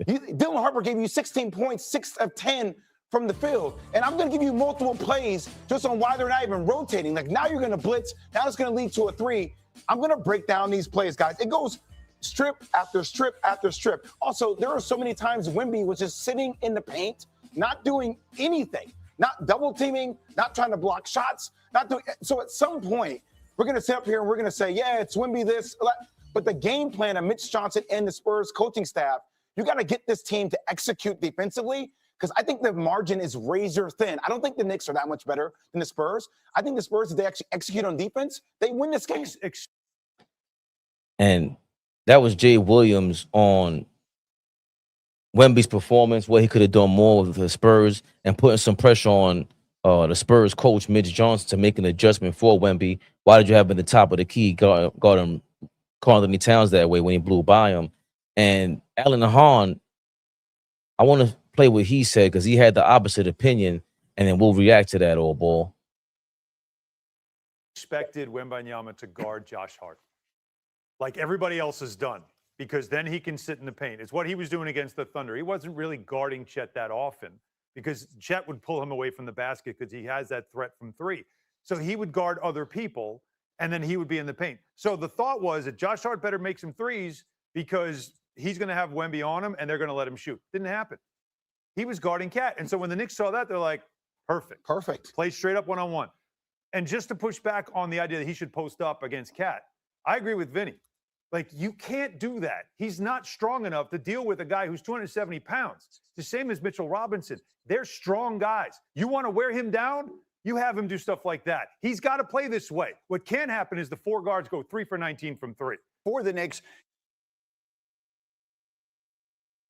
Speaker 6: Dylan Harper gave you 16 points, 6 of 10 from the field. And I'm going to give you multiple plays just on why they're not even rotating. Now you're going to blitz. Now it's going to lead to a 3. I'm going to break down these plays, guys. It goes strip after strip after strip. Also, there are so many times Wemby was just sitting in the paint, not doing anything, not double teaming, not trying to block shots, not doing. So at some point, we're going to sit up here and we're going to say, yeah, it's Wemby this. But the game plan of Mitch Johnson and the Spurs coaching staff, you got to get this team to execute defensively, because I think the margin is razor thin. I don't think the Knicks are that much better than the Spurs. I think the Spurs, if they actually execute on defense, they win this game.
Speaker 5: And that was Jay Williams on Wemby's performance, what he could have done more with the Spurs, and putting some pressure on the Spurs coach, Mitch Johnson, to make an adjustment for Wemby. Why did you have him at the top of the key, guard him, Karl Anthony Towns that way when he blew by him? And Alan Hahn, I want to play what he said because he had the opposite opinion, and then we'll react to that, old ball.
Speaker 7: Expected Wembanyama to guard Josh Hart like everybody else has done, because then he can sit in the paint. It's what he was doing against the Thunder. He wasn't really guarding Chet that often because Chet would pull him away from the basket because he has that threat from 3. So he would guard other people, and then he would be in the paint. So the thought was that Josh Hart better make some threes because he's going to have Wemby on him, and they're going to let him shoot. Didn't happen. He was guarding Cat. And so when the Knicks saw that, they're like, perfect. Play straight up one-on-one. And just to push back on the idea that he should post up against Cat, I agree with Vinny. You can't do that. He's not strong enough to deal with a guy who's 270 pounds. It's the same as Mitchell Robinson. They're strong guys. You want to wear him down? You have him do stuff like that. He's got to play this way. What can happen is the 4 guards go 3 for 19 from 3.
Speaker 6: For the Knicks.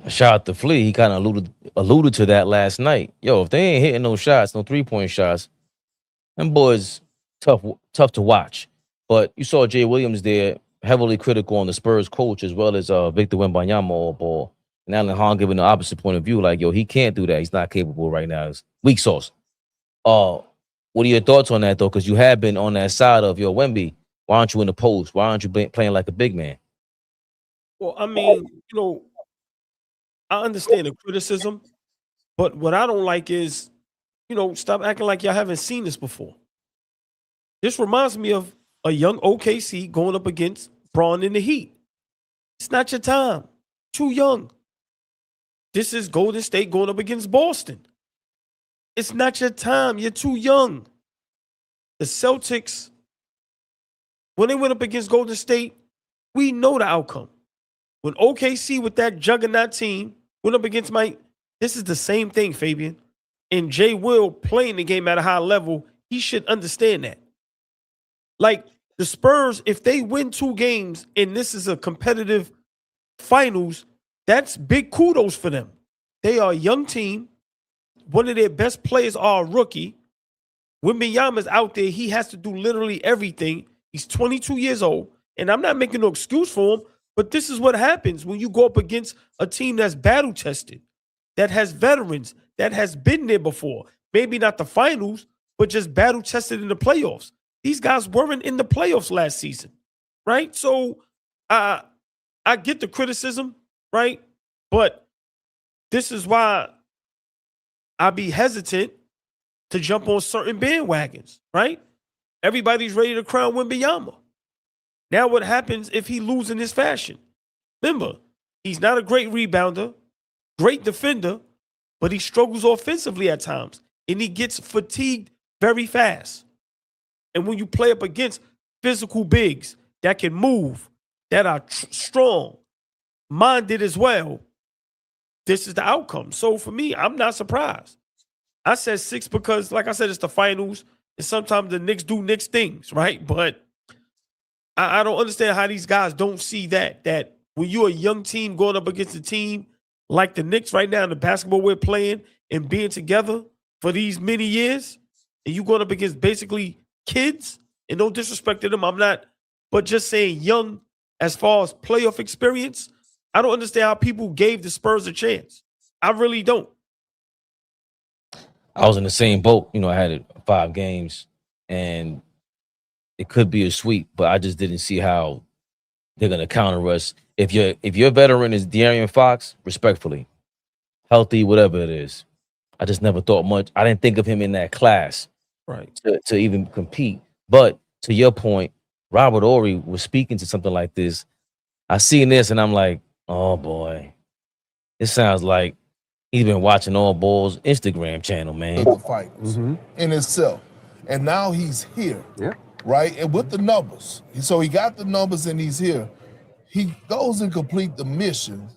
Speaker 5: Shout out to Flea. He kind of alluded to that last night. Yo, if they ain't hitting no shots, no 3-point shots, them boys tough to watch. But you saw Jay Williams there, heavily critical on the Spurs coach, as well as Victor Wembanyama all ball. And Alan Hahn giving the opposite point of view, like, yo, he can't do that. He's not capable right now. It's weak sauce. What are your thoughts on that, though? Because you have been on that side of, yo, Wemby, why aren't you in the post? Why aren't you playing like a big man?
Speaker 4: Well, I mean, I understand the criticism, but what I don't like is, stop acting like y'all haven't seen this before. This reminds me of a young OKC going up against Braun in the Heat. It's not your time. Too young. This is Golden State going up against Boston. It's not your time. You're too young. The Celtics when they went up against Golden State, we know the outcome. When OKC with that juggernaut team went up against Mike, this is the same thing, Fabian. And Jay Will playing the game at a high level, he should understand that. Like the Spurs, if they win 2 games and this is a competitive finals, that's big kudos for them. They are a young team. One of their best players are a rookie. Wembanyama's out there. He has to do literally everything. He's 22 years old. And I'm not making no excuse for him, but this is what happens when you go up against a team that's battle tested, that has veterans, that has been there before. Maybe not the finals, but just battle tested in the playoffs. These guys weren't in the playoffs last season, right? So I get the criticism, right? But this is why I be hesitant to jump on certain bandwagons, right? Everybody's ready to crown Wembanyama. Now what happens if he loses in this fashion? Remember, he's not a great rebounder, great defender, but he struggles offensively at times, and he gets fatigued very fast. And when you play up against physical bigs that can move, that are strong, minded as well, this is the outcome. So for me, I'm not surprised. I said 6 because, like I said, it's the finals, and sometimes the Knicks do Knicks things, right? But I don't understand how these guys don't see that when you're a young team going up against a team like the Knicks right now in the basketball we're playing and being together for these many years, and you going up against basically kids, and no disrespect to them, I'm not, but just saying young as far as playoff experience, I don't understand how people gave the Spurs a chance. I really don't.
Speaker 5: I was in the same boat. You know, I had 5 games, and it could be a sweep, but I just didn't see how they're gonna counter us. If your veteran is De'Aaron Fox, respectfully, healthy, whatever it is, I just never thought much. I didn't think of him in that class,
Speaker 4: Right.
Speaker 5: to even compete. But to your point, Robert Horry was speaking to something like this. I seen this and I'm like, oh boy, this sounds like he's been watching All Ball's Instagram channel, man.
Speaker 8: The finals in itself. And now he's here.
Speaker 9: Yeah.
Speaker 8: Right? And with the numbers. So he got the numbers and he's here. He goes and complete the mission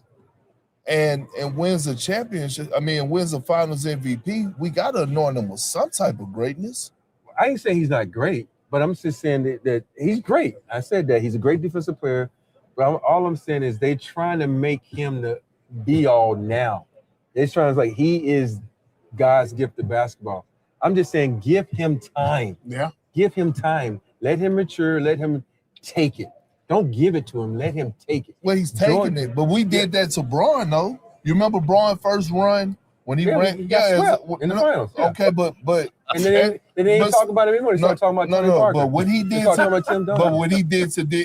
Speaker 8: and wins a championship. I mean, wins a finals MVP. We got to anoint him with some type of greatness.
Speaker 9: I ain't saying he's not great, but I'm just saying that he's great. I said that he's a great defensive player. But all I'm saying is they trying to make him the be all now. They're trying to like he is God's gift to basketball. I'm just saying give him time.
Speaker 8: Yeah.
Speaker 9: Give him time. Let him mature. Let him take it. Don't give it to him. Let him take it.
Speaker 8: Well, he's taking it. But we did that to Braun, though. You remember Braun first run when he ran?
Speaker 9: He got swept in the finals. Yeah.
Speaker 8: Okay, but
Speaker 9: and then they didn't talk about it anymore. They started talking about Tony Parker.
Speaker 8: But what he did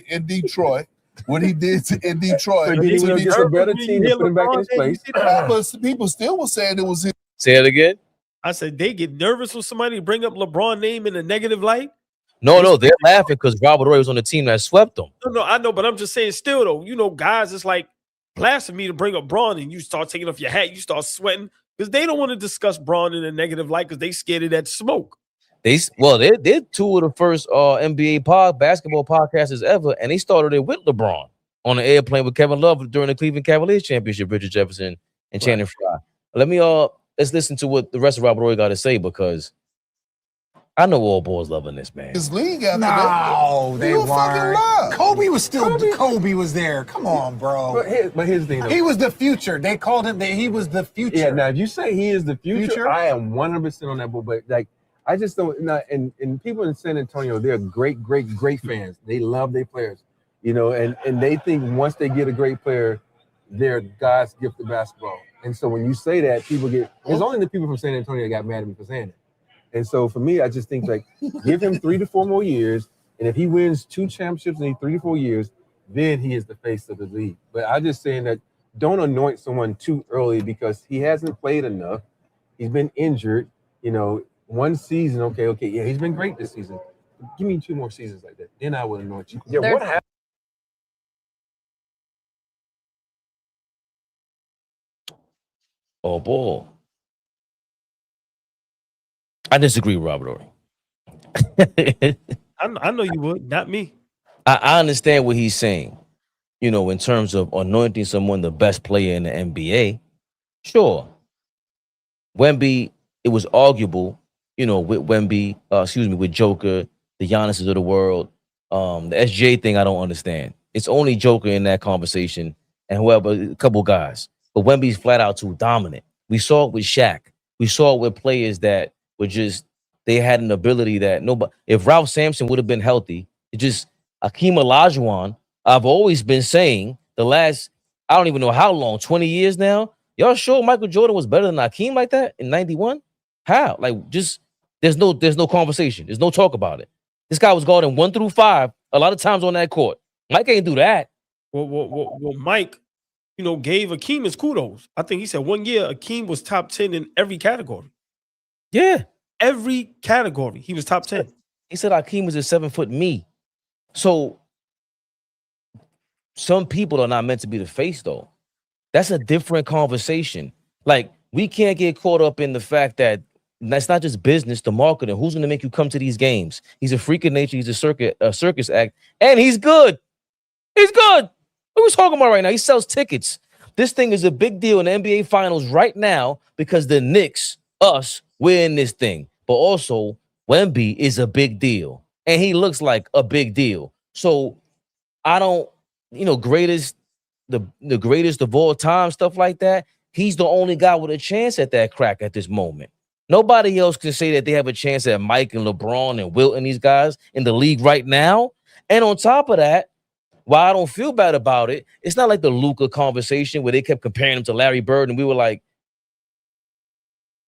Speaker 8: in Detroit. What he did in Detroit.
Speaker 9: So he went against a better team to put him back in his place.
Speaker 8: But people still were saying it was him.
Speaker 5: Say it again.
Speaker 4: I said they get nervous when somebody bring up LeBron's name in a negative light.
Speaker 5: No, they're laughing because Robert Horry was on the team that swept them.
Speaker 4: No, I know, but I'm just saying still though, you know, guys, it's like blasphemy to bring up Braun and you start taking off your hat, you start sweating because they don't want to discuss Braun in a negative light because they scared of that smoke.
Speaker 5: They're 2 of the first NBA basketball podcasters ever, and they started it with LeBron on the airplane with Kevin Love during the Cleveland Cavaliers championship, Richard Jefferson and Channing Frye. Let's listen to what the rest of Robert Horry got to say because I know all boys loving this, man.
Speaker 8: His league after
Speaker 10: No, they weren't. Kobe was still Kobe was there. Come on, bro.
Speaker 9: But here's the thing, though.
Speaker 10: He was the future. They called him he was the future.
Speaker 9: Yeah, now if you say he is the future? I am 100% on that boat. But like I just don't and people in San Antonio, they're great fans. They love their players. You know, and they think once they get a great player, they're God's gift to basketball. And so when you say that, people there's only the people from San Antonio that got mad at me for saying it. And so for me, I just think like give him 3 to 4 more years. And if he wins 2 championships in 3 to 4 years, then he is the face of the league. But I'm just saying that don't anoint someone too early because he hasn't played enough. He's been injured, you know, 1 season. Okay. Yeah, he's been great this season. Give me 2 more seasons like that. Then I would anoint you. Yeah, what happened?
Speaker 5: Oh, boy. I disagree with Robert Horry.
Speaker 4: I know you would, not me.
Speaker 5: I understand what he's saying, you know, in terms of anointing someone the best player in the NBA. Sure. Wemby, it was arguable, you know, with Wemby, with Joker, the Giannis's of the world. The SJ thing, I don't understand. It's only Joker in that conversation and whoever, a couple guys. But Wemby's flat out too dominant. We saw it with Shaq. We saw it with players that were just, they had an ability that nobody, if Ralph Sampson would have been healthy, it just, Akeem Olajuwon, I've always been saying the last, I don't even know how long, 20 years now. Y'all sure Michael Jordan was better than Akeem like that in 91? How? Like, just, there's no conversation. There's no talk about it. This guy was guarding 1 through 5 a lot of times on that court. Mike ain't do that.
Speaker 4: Well, Mike, you know, gave Akeem his kudos. I think he said 1 year Akeem was top 10 in every category.
Speaker 5: Yeah.
Speaker 4: Every category, he was top 10.
Speaker 5: He said Akeem was a 7-foot me. So some people are not meant to be the face, though. That's a different conversation. Like, we can't get caught up in the fact that that's not just business, the marketing. Who's going to make you come to these games? He's a freak of nature. He's a circus act, and he's good. He's good. What are we talking about right now? He sells tickets. This thing is a big deal in the NBA Finals right now because the Knicks, us, we're in this thing. But also, Wemby is a big deal, and he looks like a big deal. So I don't, you know, the greatest of all time, stuff like that. He's the only guy with a chance at that crack at this moment. Nobody else can say that they have a chance at Mike and LeBron and Wilt and these guys in the league right now. And on top of that, while I don't feel bad about it, it's not like the Luka conversation where they kept comparing him to Larry Bird, and we were like,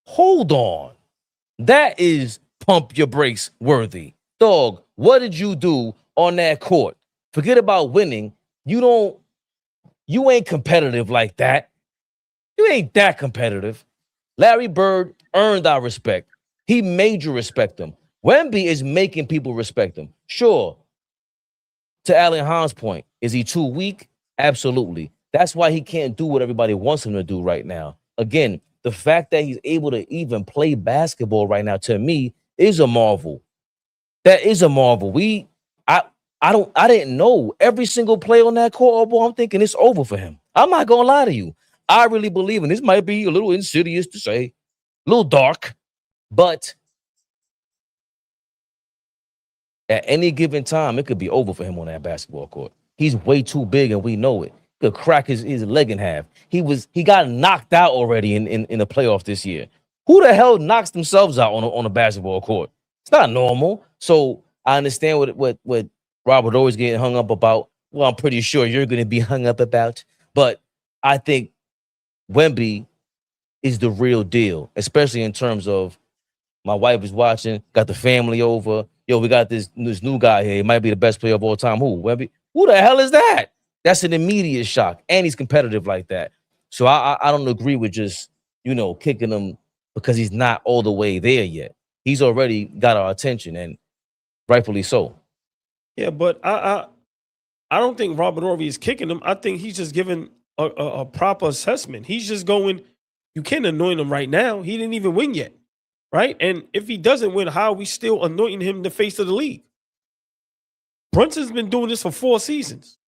Speaker 5: hold on. That is pump your brakes worthy. Dog, what did you do on that court? Forget about winning. You ain't competitive like that. You ain't that competitive. Larry Bird earned our respect. He made you respect him. Wemby is making people respect him. Sure. To Alan Hahn's point, is he too weak? Absolutely. That's why he can't do what everybody wants him to do right now. Again, the fact that he's able to even play basketball right now, to me, is a marvel. That is a marvel. I didn't know every single play on that court. I'm thinking it's over for him. I'm not gonna lie to you. I really believe, and this might be a little insidious to say, a little dark, but at any given time, it could be over for him on that basketball court. He's way too big, and we know it. He could crack his leg in half. He got knocked out already in the playoffs this year. Who the hell knocks themselves out on a basketball court? It's not normal. So I understand what Robert always getting hung up about. Well, I'm pretty sure you're going to be hung up about. But I think Wemby is the real deal, especially in terms of my wife is watching, got the family over. Yo, we got this new guy here. He might be the best player of all time. Who? Wemby? Who the hell is that? That's an immediate shock. And he's competitive like that. So I don't agree with just, you know, kicking him because he's not all the way there yet. He's already got our attention, and rightfully so.
Speaker 4: Yeah, but I don't think Robert Horry is kicking him. I think he's just giving a proper assessment. He's just going, you can't anoint him right now. He didn't even win yet, right? And if he doesn't win, how are we still anointing him the face of the league? Brunson's been doing this for 4 seasons,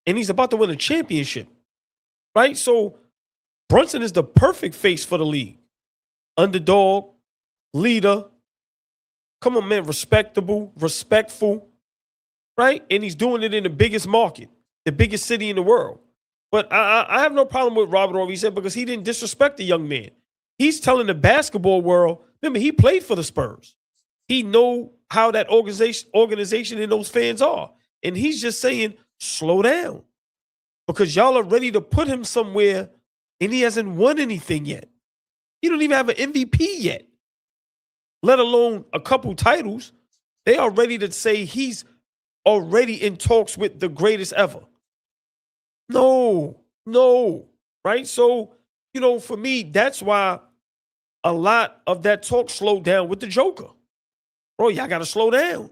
Speaker 4: and he's about to win a championship, right? So Brunson is the perfect face for the league. Underdog, leader, come on, man, respectable, respectful, right? And he's doing it in the biggest market, the biggest city in the world. But I have no problem with Robert Horry said, because he didn't disrespect the young man. He's telling the basketball world, remember, he played for the Spurs. He know how that organization and those fans are. And he's just saying, slow down, because y'all are ready to put him somewhere and he hasn't won anything yet. He don't even have an MVP yet, let alone a couple titles. They are ready to say he's already in talks with the greatest ever. No, right? So, you know, for me, that's why a lot of that talk slowed down with the Joker. Bro, y'all got to slow down.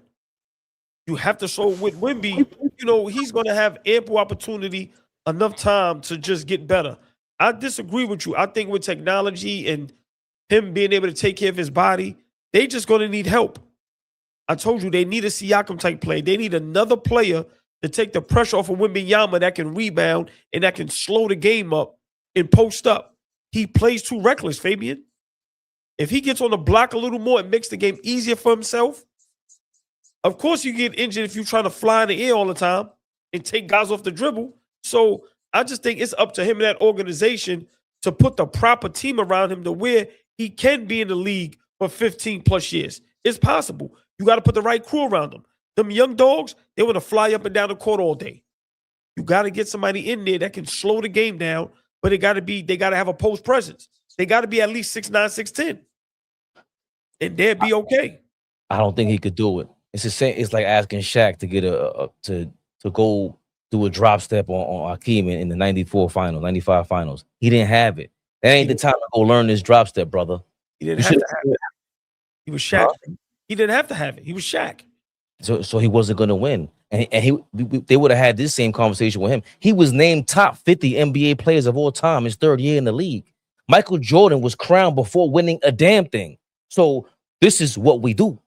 Speaker 4: You have to slow with Wemby. You know, he's going to have ample opportunity, enough time to just get better. I disagree with you. I think with technology and him being able to take care of his body, they just going to need help. I told you they need a Siakam type play. They need another player to take the pressure off of Wembanyama that can rebound and that can slow the game up and post up. He plays too reckless, Fabian. If he gets on the block a little more, it makes the game easier for himself. Of course, you get injured if you're trying to fly in the air all the time and take guys off the dribble. So I just think it's up to him and that organization to put the proper team around him to where he can be in the league for 15 plus years. It's possible. You got to put the right crew around him. Them young dogs, they want to fly up and down the court all day. You got to get somebody in there that can slow the game down, but they got to have a post presence. They got to be at least 6'9", 6'10", and they'll be okay.
Speaker 5: I don't think he could do it. It's the same. It's like asking Shaq to get to go do a drop step on Hakeem in the 94 finals, 95 finals. He didn't have it. That ain't the time to go learn this drop step, brother.
Speaker 4: He didn't have to have it. He was Shaq. Huh? He didn't have to have it. He was Shaq.
Speaker 5: So he wasn't going to win. And they would have had this same conversation with him. He was named top 50 NBA players of all time his third year in the league. Michael Jordan was crowned before winning a damn thing. So this is what we do.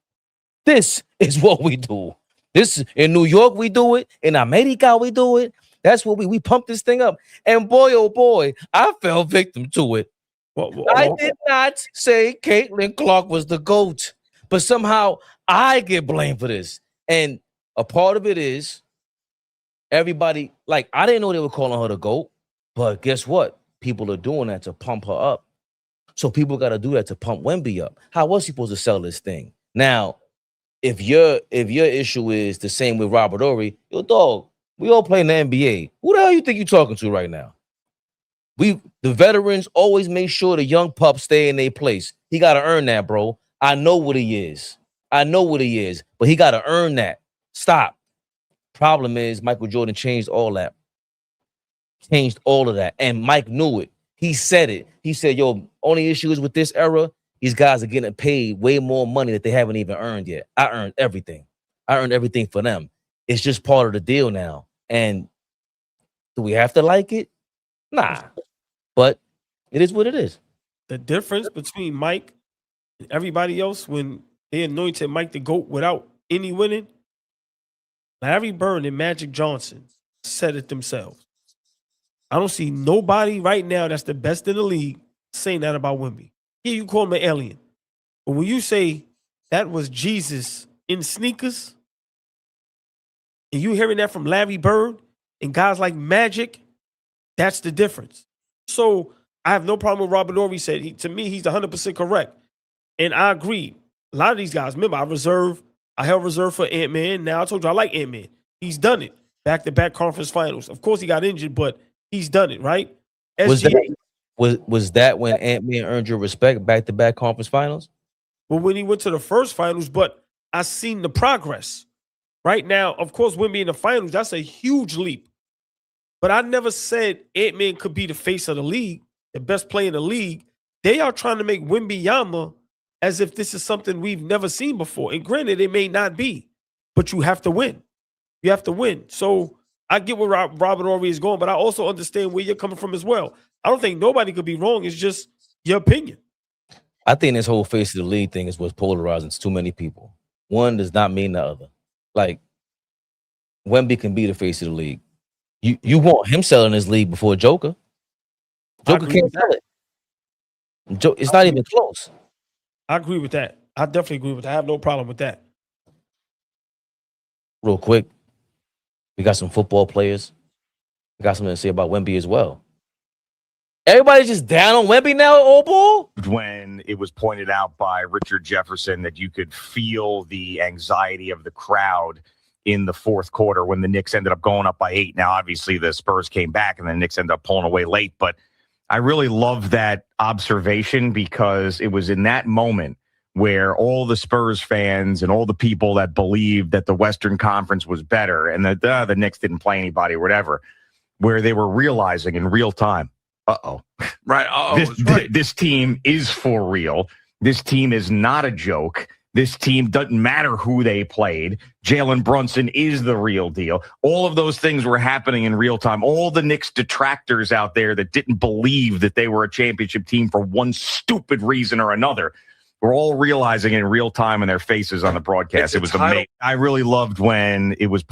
Speaker 5: This is what we do. This in New York, we do it. In America, we do it. That's what we pump this thing up. And boy, oh boy, I fell victim to it. I did not say Caitlin Clark was the GOAT, but somehow I get blamed for this. And a part of it is everybody, like, I didn't know they were calling her the GOAT, but guess what? People are doing that to pump her up. So people got to do that to pump Wemby up. How was he supposed to sell this thing? Now, if your issue is the same with Robert Horry, yo, dog, we all play in the NBA. Who the hell you think you're talking to right now? The veterans always make sure the young pups stay in their place. He got to earn that, bro. I know what he is. But he got to earn that. Stop. Problem is, Michael Jordan changed all that. Changed all of that. And Mike knew it. He said it. He said, yo, only issue is with this era, these guys are getting paid way more money that they haven't even earned yet. I earned everything. I earned everything for them. It's just part of the deal now. And do we have to like it? Nah. But it is what it is.
Speaker 4: The difference between Mike and everybody else when they anointed Mike the GOAT without any winning, Larry Bird and Magic Johnson said it themselves. I don't see nobody right now that's the best in the league saying that about Wemby. Yeah, you call him an alien. But when you say that was Jesus in sneakers, and you hearing that from Larry Bird and guys like Magic, that's the difference. So I have no problem with Robert Horry said. To me, he's 100% correct. And I agree. A lot of these guys, remember, I held reserve for Ant-Man. Now I told you I like Ant-Man. He's done it. Back-to-back conference finals. Of course, he got injured, but he's done it, right?
Speaker 5: Was that when Ant-Man earned your respect, back-to-back conference finals?
Speaker 4: Well, when he went to the first finals, but I seen the progress. Right now, of course, Wemby in the finals, that's a huge leap. But I never said Ant-Man could be the face of the league, the best player in the league. They are trying to make Wembanyama as if this is something we've never seen before. And granted, it may not be, but you have to win. You have to win. So I get where Robert Horry is going, but I also understand where you're coming from as well. I don't think nobody could be wrong. It's just your opinion.
Speaker 5: I think this whole face of the league thing is what's polarizing to too many people. One does not mean the other. Like, Wemby can be the face of the league. You want him selling his league before Joker. Joker can't sell it. It's not even close.
Speaker 4: I agree with that. I definitely agree with that. I have no problem with that.
Speaker 5: Real quick, we got some football players. We got something to say about Wemby as well. Everybody's just down on Wemby now, old ball?
Speaker 11: When it was pointed out by Richard Jefferson that you could feel the anxiety of the crowd in the fourth quarter when the Knicks ended up going up by 8. Now, obviously, the Spurs came back and the Knicks ended up pulling away late. But I really love that observation because it was in that moment where all the Spurs fans and all the people that believed that the Western Conference was better and that the Knicks didn't play anybody or whatever, where they were realizing in real time,
Speaker 10: right,
Speaker 11: this team is for real. This team is not a joke. This team doesn't matter who they played. Jalen Brunson is the real deal. All of those things were happening in real time. All the Knicks detractors out there that didn't believe that they were a championship team for one stupid reason or another We're all realizing in real time in their faces on the broadcast. It was amazing. I really loved when it was.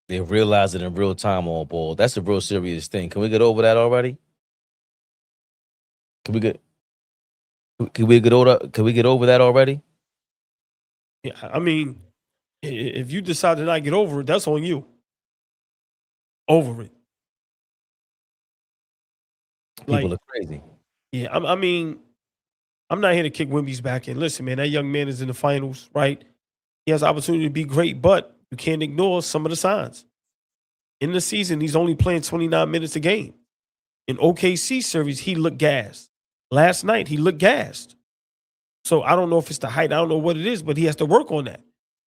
Speaker 5: They realize it in real time on ball. That's a real serious thing. Can we get over that already? Can we get over that already?
Speaker 4: Yeah, I mean, if you decide to not get over it, that's on you. Over it.
Speaker 5: People are crazy.
Speaker 4: Yeah, I mean, I'm not here to kick Wemby's back in. Listen, man, that young man is in the finals, right? He has the opportunity to be great, but you can't ignore some of the signs. In the season, he's only playing 29 minutes a game. In OKC series, he looked gassed. Last night, he looked gassed. So I don't know if it's the height. I don't know what it is, but he has to work on that.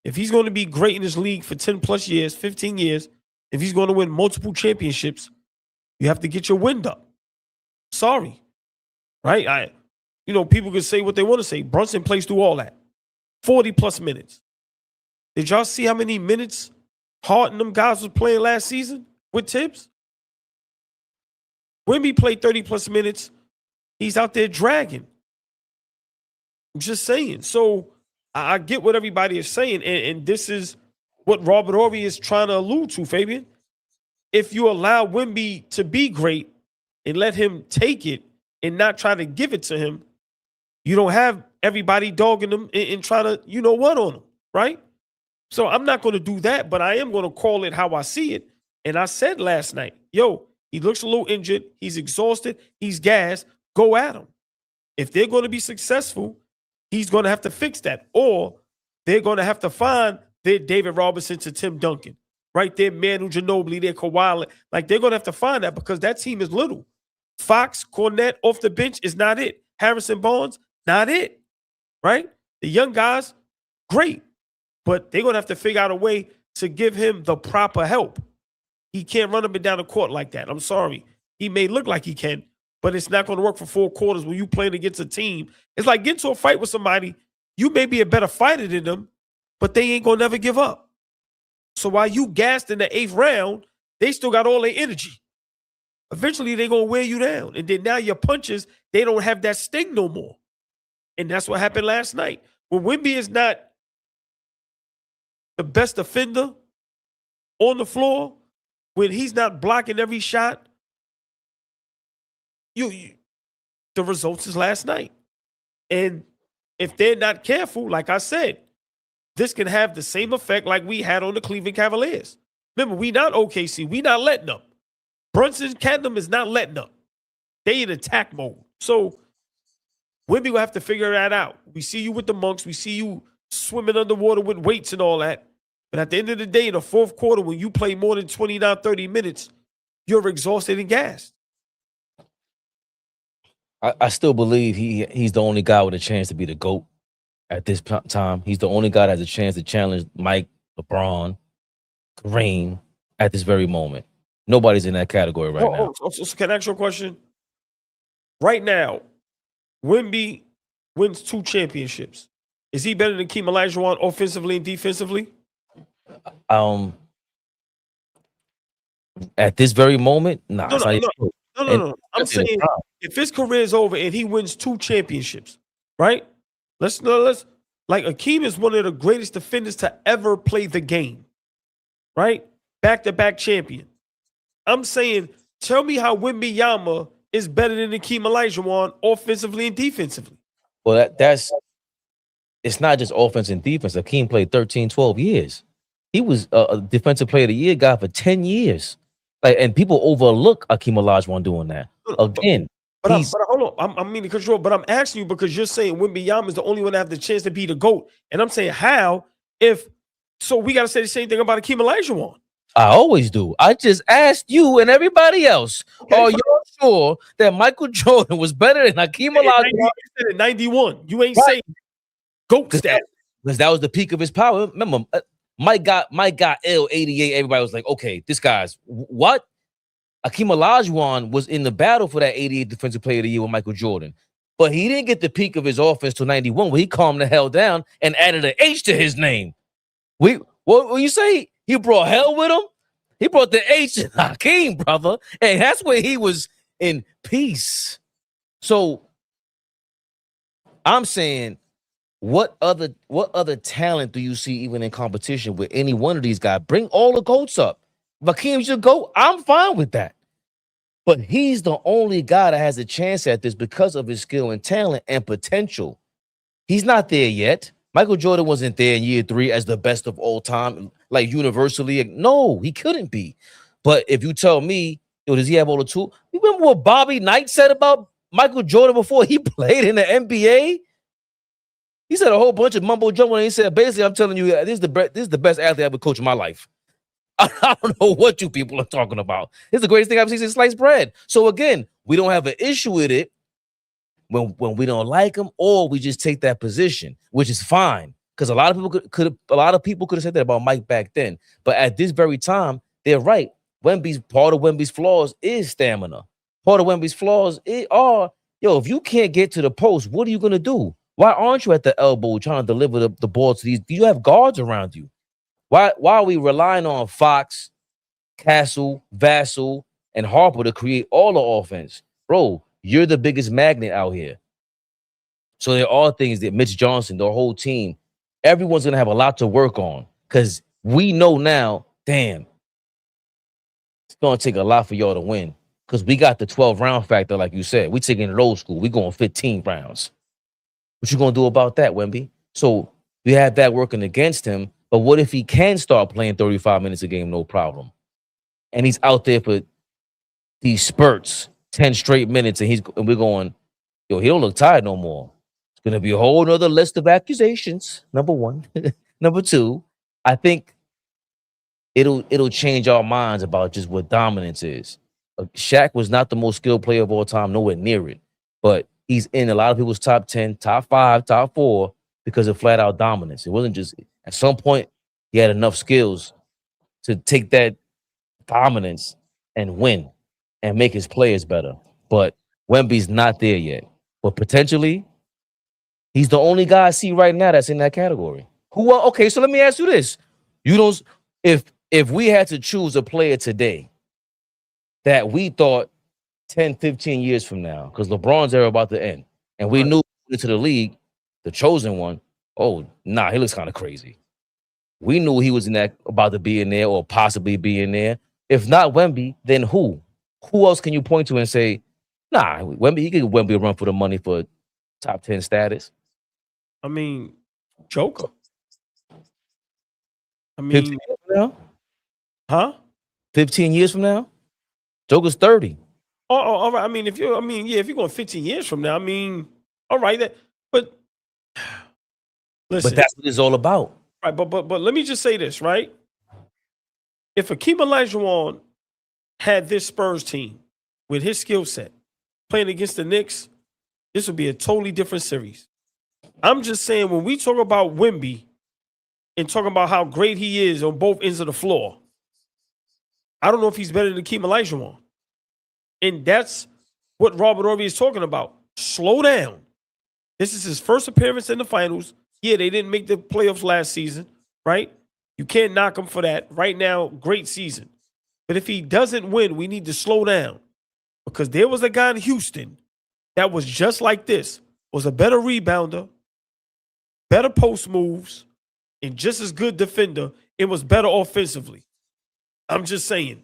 Speaker 4: If he's going to be great in this league for 10 plus years, 15 years, if he's going to win multiple championships, you have to get your wind up. Sorry. Right? People can say what they want to say. Brunson plays through all that. 40 plus minutes. Did y'all see how many minutes Hart and them guys was playing last season with Tibbs? Wemby played 30 plus minutes. He's out there dragging. I'm just saying. So I get what everybody is saying, and this is what Robert Horry is trying to allude to, Fabian. If you allow Wemby to be great and let him take it and not try to give it to him, you don't have everybody dogging him and trying to, on him, right? So I'm not going to do that, but I am going to call it how I see it. And I said last night, he looks a little injured. He's exhausted. He's gassed. Go at him. If they're going to be successful, he's going to have to fix that. Or they're going to have to find their David Robinson to Tim Duncan, right? Their Manu Ginobili, their Kawhi. Like, they're going to have to find that because that team is little. Fox, Cornette off the bench is not it. Harrison Barnes, not it, right? The young guys, great. But they're going to have to figure out a way to give him the proper help. He can't run up and down the court like that. I'm sorry. He may look like he can, but it's not going to work for 4 quarters when you playing against a team. It's like getting to a fight with somebody. You may be a better fighter than them, but they ain't going to never give up. So while you gassed in the 8th round, they still got all their energy. Eventually, they're going to wear you down. And then now your punches, they don't have that sting no more. And that's what happened last night. When Wemby is not the best defender on the floor, when he's not blocking every shot, the results is last night. And if they're not careful, like I said, this can have the same effect like we had on the Cleveland Cavaliers. Remember, we not OKC. We not letting up. Brunson Canham is not letting up. They in attack mode. So Wemby will have to figure that out. We see you with the monks. We see you swimming underwater with weights and all that. But at the end of the day, in the 4th quarter, when you play more than 29, 30 minutes, you're exhausted and gassed.
Speaker 5: I still believe he's the only guy with a chance to be the GOAT at this time. He's the only guy that has a chance to challenge Mike, LeBron, Kareem at this very moment. Nobody's in that category right now.
Speaker 4: So can I ask you a question? Right now, Wemby wins 2 championships. Is he better than Keem Olajuwon offensively and defensively?
Speaker 5: At this very moment, nah.
Speaker 4: No. I'm saying if his career is over and he wins 2 championships, right? Let's like Akeem is one of the greatest defenders to ever play the game, right? Back-to-back champion. I'm saying, tell me how Wembanyama is better than Akeem Olajuwon offensively and defensively.
Speaker 5: Well, it's not just offense and defense. Akeem played 13, 12 years. He was a defensive player of the year guy for 10 years. And people overlook Akeem Olajuwon doing that. Again.
Speaker 4: But hold on. I'm meaning control, but I'm asking you because you're saying Wembanyama is the only one that have the chance to be the GOAT. And I'm saying how so we got to say the same thing about Akeem Olajuwon.
Speaker 5: I always do. I just asked you and everybody else, are you sure that Michael Jordan was better than Akeem Olajuwon?
Speaker 4: You said 91. You ain't saying GOAT stat.
Speaker 5: Because that was the peak of his power. Remember, Mike got L88. Everybody was like, okay, this guy's what? Akeem Olajuwon was in the battle for that 88 Defensive Player of the Year with Michael Jordan. But he didn't get the peak of his offense till 91, where he calmed the hell down and added an H to his name. What you say? He brought hell with him? He brought the H to Hakeem, brother. And that's where he was in piece. So I'm saying, what other talent do you see even in competition with any one of these guys? Bring all the GOATs up. If Hakeem should go, I'm fine with that. But he's the only guy that has a chance at this because of his skill and talent and potential. He's not there yet. Michael Jordan wasn't there in year 3 as the best of all time, like universally. No, he couldn't be. But if you tell me, yo, does he have all the tools? You remember what Bobby Knight said about Michael Jordan before he played in the NBA? He said a whole bunch of mumbo jumbo, and he said, basically, I'm telling you, this is the best athlete I ever coached in my life. I don't know what you people are talking about. It's the greatest thing I've seen since sliced bread. So again, we don't have an issue with it when we don't like him, or we just take that position, which is fine. Because a lot of people could have said that about Mike back then. But at this very time, they're right. Part of Wemby's flaws is stamina. Part of Wemby's flaws are, if you can't get to the post, what are you gonna do? Why aren't you at the elbow trying to deliver the ball to these? Do you have guards around you? Why are we relying on Fox, Castle, Vassell, and Harper to create all the offense? Bro, you're the biggest magnet out here. So there are things that Mitch Johnson, the whole team, everyone's going to have a lot to work on, because we know now, damn, it's going to take a lot for y'all to win, because we got the 12-round factor, like you said. We taking it old school. We going 15 rounds. What you going to do about that, Wemby? So we have that working against him. But what if he can start playing 35 minutes a game, no problem? And he's out there for these spurts, 10 straight minutes, and we're going, he don't look tired no more. It's going to be a whole nother list of accusations, number one. Number two, I think it'll change our minds about just what dominance is. Shaq was not the most skilled player of all time, nowhere near it. But he's in a lot of people's top 10, top 5, top 4 because of flat-out dominance. It wasn't just... At some point, he had enough skills to take that dominance and win and make his players better. But Wemby's not there yet. But potentially, he's the only guy I see right now that's in that category. Okay, so let me ask you this. If we had to choose a player today that we thought 10, 15 years from now, because LeBron's era about to end, and we knew into the league, the chosen one, he looks kind of crazy. We knew he was about to be in there or possibly be in there. If not Wemby, then who? Who else can you point to and say, Wemby, he could give Wemby a run for the money for top 10 status?
Speaker 4: I mean, Joker.
Speaker 5: 15 years from now?
Speaker 4: Huh?
Speaker 5: 15 years from now? Joker's 30.
Speaker 4: Oh, all right. I mean, if you're going 15 years from now, all right. But listen,
Speaker 5: but that's what it's all about.
Speaker 4: Right, but let me just say this, right? If Hakeem Olajuwon had this Spurs team with his skill set playing against the Knicks, this would be a totally different series. I'm just saying, when we talk about Wemby and talking about how great he is on both ends of the floor, I don't know if he's better than Hakeem Olajuwon. And that's what Robert Ory is talking about. Slow down. This is his first appearance in the finals. Yeah, they didn't make the playoffs last season, right? You can't knock him for that. Right now, great season. But if he doesn't win, we need to slow down, because there was a guy in Houston that was just like this, was a better rebounder, better post moves, and just as good defender. It was better offensively. I'm just saying.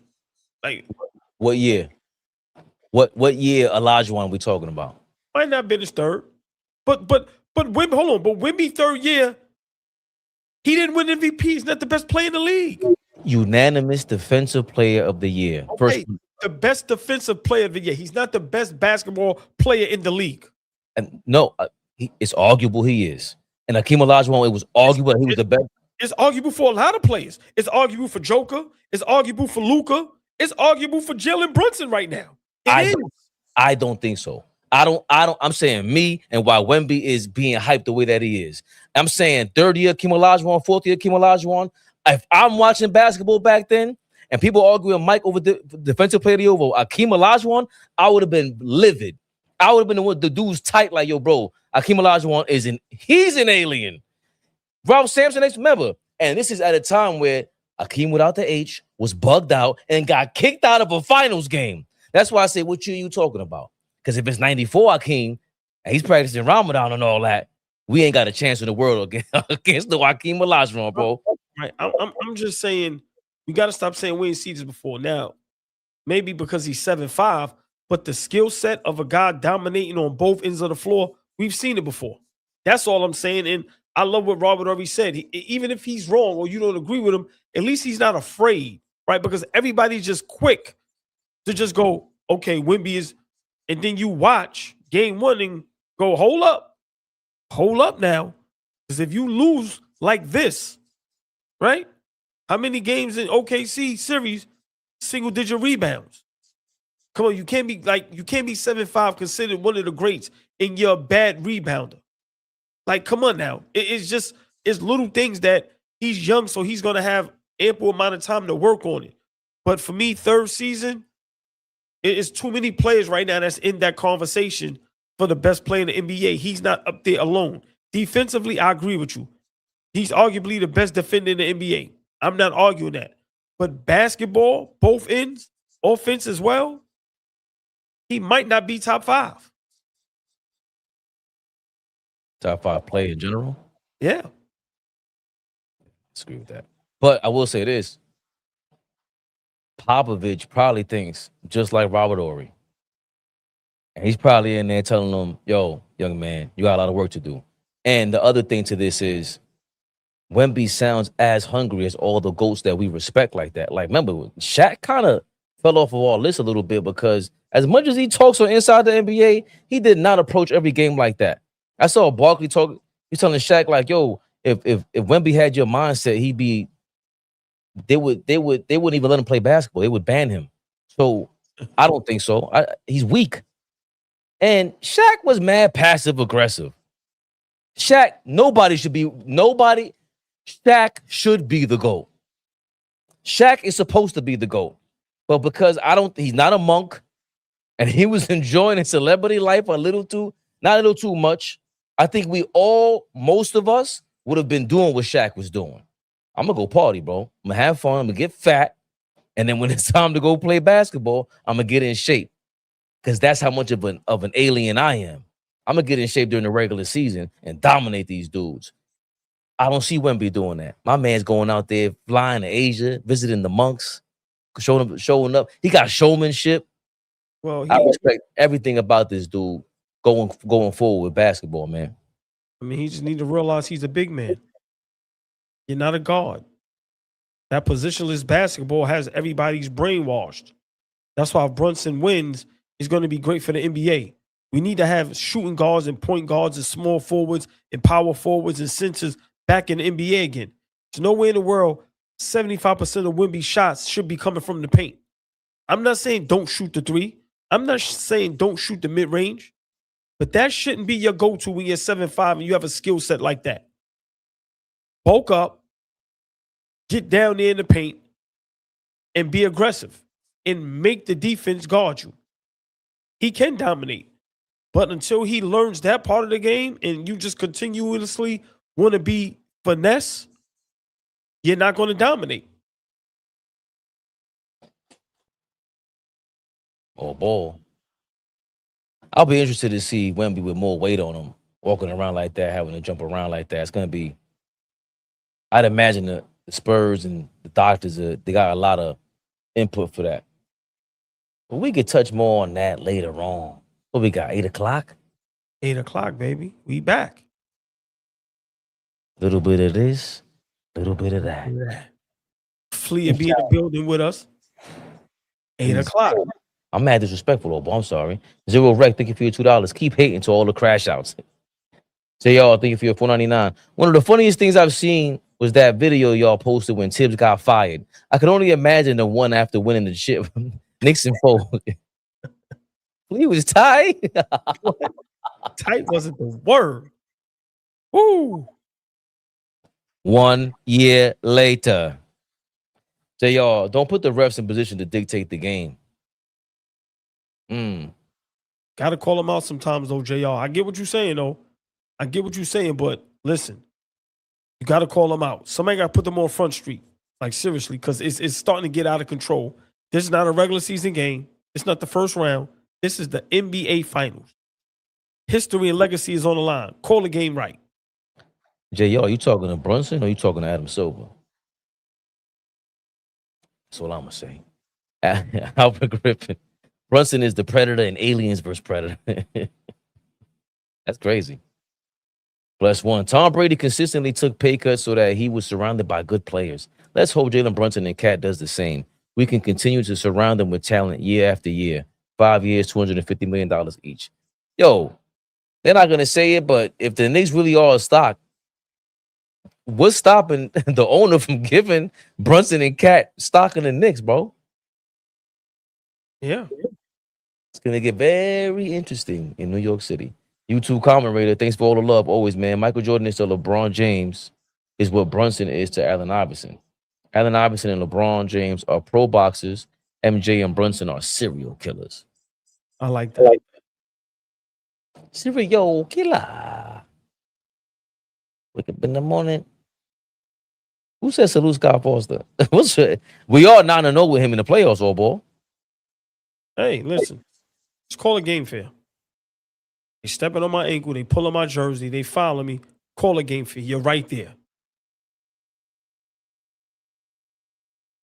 Speaker 4: Like,
Speaker 5: what year? What year Olajuwon we talking about?
Speaker 4: Might not have been his third. But Wemby, hold on. But Wemby third year, he didn't win MVP. He's not the best player in the league.
Speaker 5: Unanimous defensive player of the year.
Speaker 4: Okay, the best defensive player of the year. He's not the best basketball player in the league.
Speaker 5: And no, it's arguable he is. And Hakeem Olajuwon, it was arguable he was the best.
Speaker 4: It's arguable for a lot of players. It's arguable for Joker. It's arguable for Luka. It's arguable for Jalen Brunson right now.
Speaker 5: I don't think so. I'm saying me and why Wemby is being hyped the way that he is. I'm saying third year Hakeem Olajuwon, fourth year Hakeem Olajuwon. If I'm watching basketball back then and people arguing Mike over the defensive player of the year over Hakeem Olajuwon, I would have been livid. I would have been the dude's tight, like, yo, bro, Hakeem Olajuwon he's an alien. Ralph Sampson, remember, and this is at a time where Hakeem without the H was bugged out and got kicked out of a finals game. That's why I say, what you talking about? Because if it's 94 Hakeem, and he's practicing Ramadan and all that, we ain't got a chance in the world against the Hakeem Olajuwon, bro.
Speaker 4: Right. I'm just saying we got to stop saying we ain't seen this before. Now, maybe because he's 7'5", but the skill set of a guy dominating on both ends of the floor, we've seen it before. That's all I'm saying. And I love what Robert already said. Even if he's wrong or you don't agree with him, at least he's not afraid, right? Because everybody's just quick to just go, okay, Wemby is, and then you watch game one and go, hold up now. Because if you lose like this, right? How many games in OKC series, single-digit rebounds? Come on, you can't be 7'5", considered one of the greats, and you're a bad rebounder. Like, come on now. It's little things that he's young, so he's going to have ample amount of time to work on it. But for me, third season, it's too many players right now that's in that conversation for the best player in the NBA. He's not up there alone. Defensively, I agree with you. He's arguably the best defender in the NBA. I'm not arguing that. But basketball, both ends, offense as well, he might not be top 5.
Speaker 5: Top 5 player in general?
Speaker 4: Yeah.
Speaker 5: Disagree with that. But I will say this. Popovich probably thinks just like Robert Horry. And he's probably in there telling them, yo, young man, you got a lot of work to do. And the other thing to this is Wemby sounds as hungry as all the GOATs that we respect like that. Like, remember, Shaq kind of fell off of all this a little bit because as much as he talks on Inside the NBA, he did not approach every game like that. I saw Barkley talk. He's telling Shaq like, "Yo, if Wemby had your mindset, he'd be. They wouldn't even let him play basketball. They would ban him." So I don't think so. He's weak. And Shaq was mad passive aggressive. Shaq should be the GOAT. Shaq is supposed to be the GOAT. But because he's not a monk, and he was enjoying his celebrity life not a little too much. I think most of us would have been doing what Shaq was doing. I'm gonna go party, bro. I'm gonna have fun. I'm gonna get fat. And then when it's time to go play basketball, I'm gonna get in shape. Because that's how much of an alien I am. I'm gonna get in shape during the regular season and dominate these dudes. I don't see Wemby doing that. My man's going out there, flying to Asia, visiting the monks, showing up. He got showmanship.
Speaker 4: Well,
Speaker 5: I respect everything about this dude going forward with basketball, man.
Speaker 4: I mean, he just need to realize he's a big man. You're not a guard. That positionless basketball has everybody's brainwashed. That's why if Brunson wins, he's going to be great for the NBA. We need to have shooting guards and point guards and small forwards and power forwards and centers back in the NBA again. There's nowhere in the world 75% of Wemby's shots should be coming from the paint. I'm not saying don't shoot the three. I'm not saying don't shoot the mid-range. But that shouldn't be your go-to when you're 7'5" and you have a skill set like that. Bulk up, get down there in the paint, and be aggressive and make the defense guard you. He can dominate. But until he learns that part of the game and you just continuously want to be finesse, you're not going to dominate.
Speaker 5: Oh, ball. I'll be interested to see Wemby with more weight on him, walking around like that, having to jump around like that. It's going to be, I'd imagine the Spurs and the doctors, they got a lot of input for that. But we could touch more on that later on. What we got, 8 o'clock?
Speaker 4: 8 o'clock, baby. We back.
Speaker 5: Little bit of this, little bit of that.
Speaker 4: Flea be in the building with us. 8 o'clock.
Speaker 5: I'm mad disrespectful, though, but I'm sorry. Zero Rec, thank you for your $2. Keep hating to all the crash outs. Say y'all, thank you for your $4.99. One of the funniest things I've seen was that video y'all posted when Tibbs got fired. I could only imagine the one after winning the chip. Nixon fold. He was tight.
Speaker 4: Tight wasn't the word. Woo.
Speaker 5: 1 year later. Say y'all, don't put the refs in position to dictate the game.
Speaker 4: Gotta call them out sometimes, though, JR. I get what you're saying, though. I get what you're saying, but listen, you gotta call them out. Somebody gotta put them on Front Street. Like, seriously, because it's starting to get out of control. This is not a regular season game. It's not the first round. This is the NBA Finals. History and legacy is on the line. Call the game right.
Speaker 5: JR, you talking to Brunson or you talking to Adam Silver? That's all I'm gonna say. Albert Griffin. Brunson is the predator and aliens versus predator. That's crazy. +1. Tom Brady consistently took pay cuts so that he was surrounded by good players. Let's hope Jalen Brunson and Cat does the same. We can continue to surround them with talent year after year. 5 years, $250 million each. Yo, they're not gonna say it, but if the Knicks really are a stock, what's stopping the owner from giving Brunson and Cat stock in the Knicks, bro?
Speaker 4: Yeah.
Speaker 5: It's gonna get very interesting in New York City. YouTube commentator, thanks for all the love always, man. Michael Jordan is to LeBron James is what Brunson is to Allen Iverson. Allen Iverson and LeBron James are pro boxers. MJ and Brunson are serial killers.
Speaker 4: I like that.
Speaker 5: Serial killer. Wake up in the morning. Who said salute Scott Foster? We are 9-0 with him in the playoffs, all ball.
Speaker 4: Hey, listen. Let's call a game fair. They stepping on my ankle. They pulling my jersey. They follow me. Call a game fair. You're right there.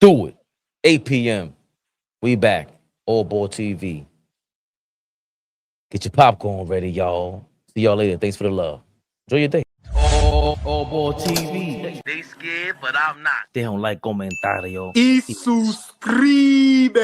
Speaker 5: Do it. 8 p.m. We back. All Ball TV. Get your popcorn ready, y'all. See y'all later. Thanks for the love. Enjoy your day.
Speaker 1: All Ball TV. They scared, but I'm not. They don't like comentario.
Speaker 10: Y suscribe.